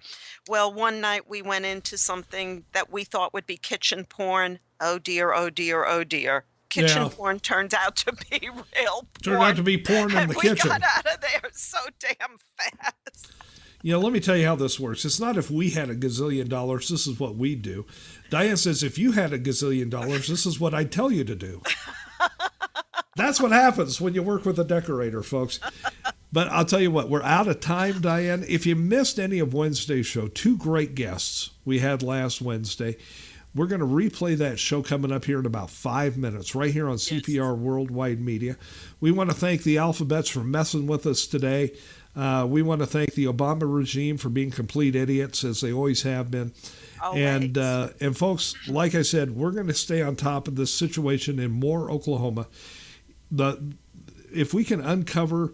Well, one night we went into something that we thought would be kitchen porn. Oh dear, oh dear, oh dear. kitchen porn turned out to be real porn. Turned out to be porn in the kitchen. We got out of there so damn fast. Let me tell you how this works. It's not if we had $1 gazillion, this is what we'd do. Diane says, if you had $1 gazillion, this is what I'd tell you to do. That's what happens when you work with a decorator, folks. But I'll tell you what, we're out of time, Diane. If you missed any of Wednesday's show, 2 great guests we had last Wednesday. We're going to replay that show coming up here in about 5 minutes, right here on CPR Worldwide Media. We want to thank the Alphabets for messing with us today. We want to thank the Obama regime for being complete idiots, as they always have been. Always. And folks, like I said, we're going to stay on top of this situation in Moore, Oklahoma. If we can uncover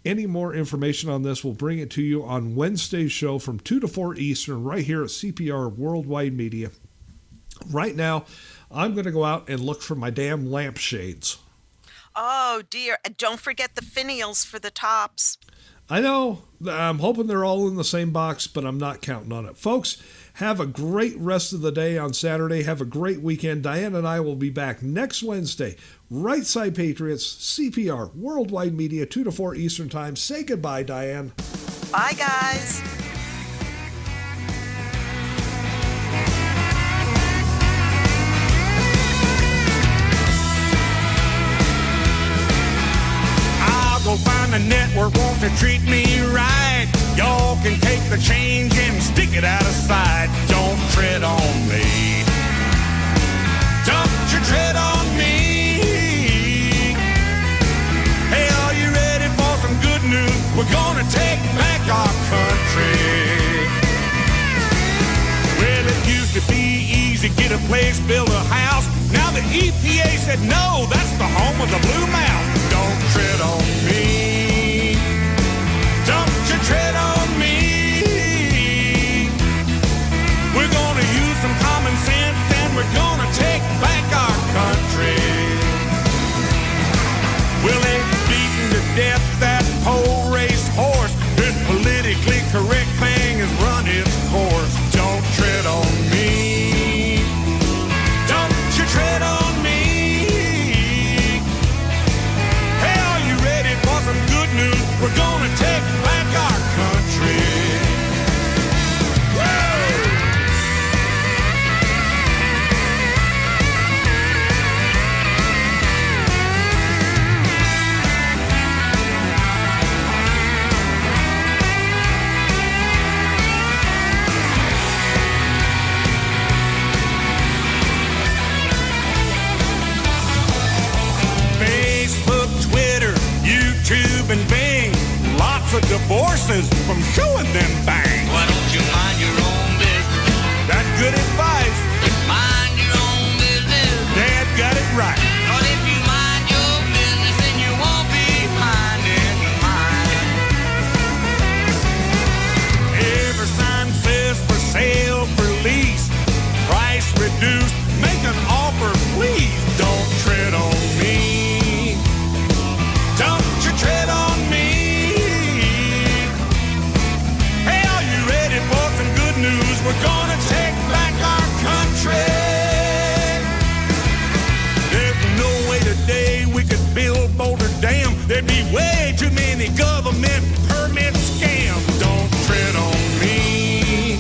any more information on this, we'll bring it to you on Wednesday's show from 2 to 4 Eastern, right here at CPR Worldwide Media. Right now, I'm going to go out and look for my damn lampshades. Oh, dear. And don't forget the finials for the tops. I know. I'm hoping they're all in the same box, but I'm not counting on it. Folks, have a great rest of the day on Saturday. Have a great weekend. Diane and I will be back next Wednesday. Right Side Patriots, CPR, Worldwide Media, 2 to 4 Eastern Time. Say goodbye, Diane. Bye, guys. Go find a network wants to treat me right. Y'all can take the change and stick it out of sight. Don't tread on me. Don't you tread on me. Hey, are you ready for some good news? We're gonna take back our country. Well, it used to be easy, get a place, build a house. Now the EPA said no, that's the home of the blue mouse. Don't tread on me. Don't you tread on me. We're gonna use some common sense and we're gonna take back our country. Well, they've beaten to death that pole race horse. This politically correct thing has run its course. Don't tread on me. Don't you tread on me. We're gonna take back our country. Facebook, Twitter, YouTube, and Bing. Lots of divorces from showing them bang. Why don't you mind your own business? That's good advice. Mind your own business. Dad got it right. But if you mind your business, then you won't be minding your mind. Every sign says for sale, for lease. Price reduced. Make an offer, please. Don't tread on me. Don't you tread on me. We're gonna take back our country. There's no way today we could build Boulder Dam. There'd be way too many government permit scams. Don't tread on me.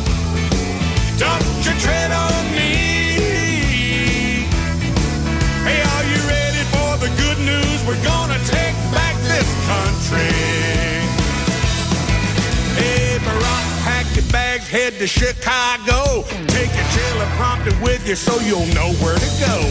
Don't you tread on me. Hey, are you ready for the good news? We're gonna take back this country. Hey, Barack, pack your bags, head to Chicago. Take your teleprompter with you so you'll know where to go.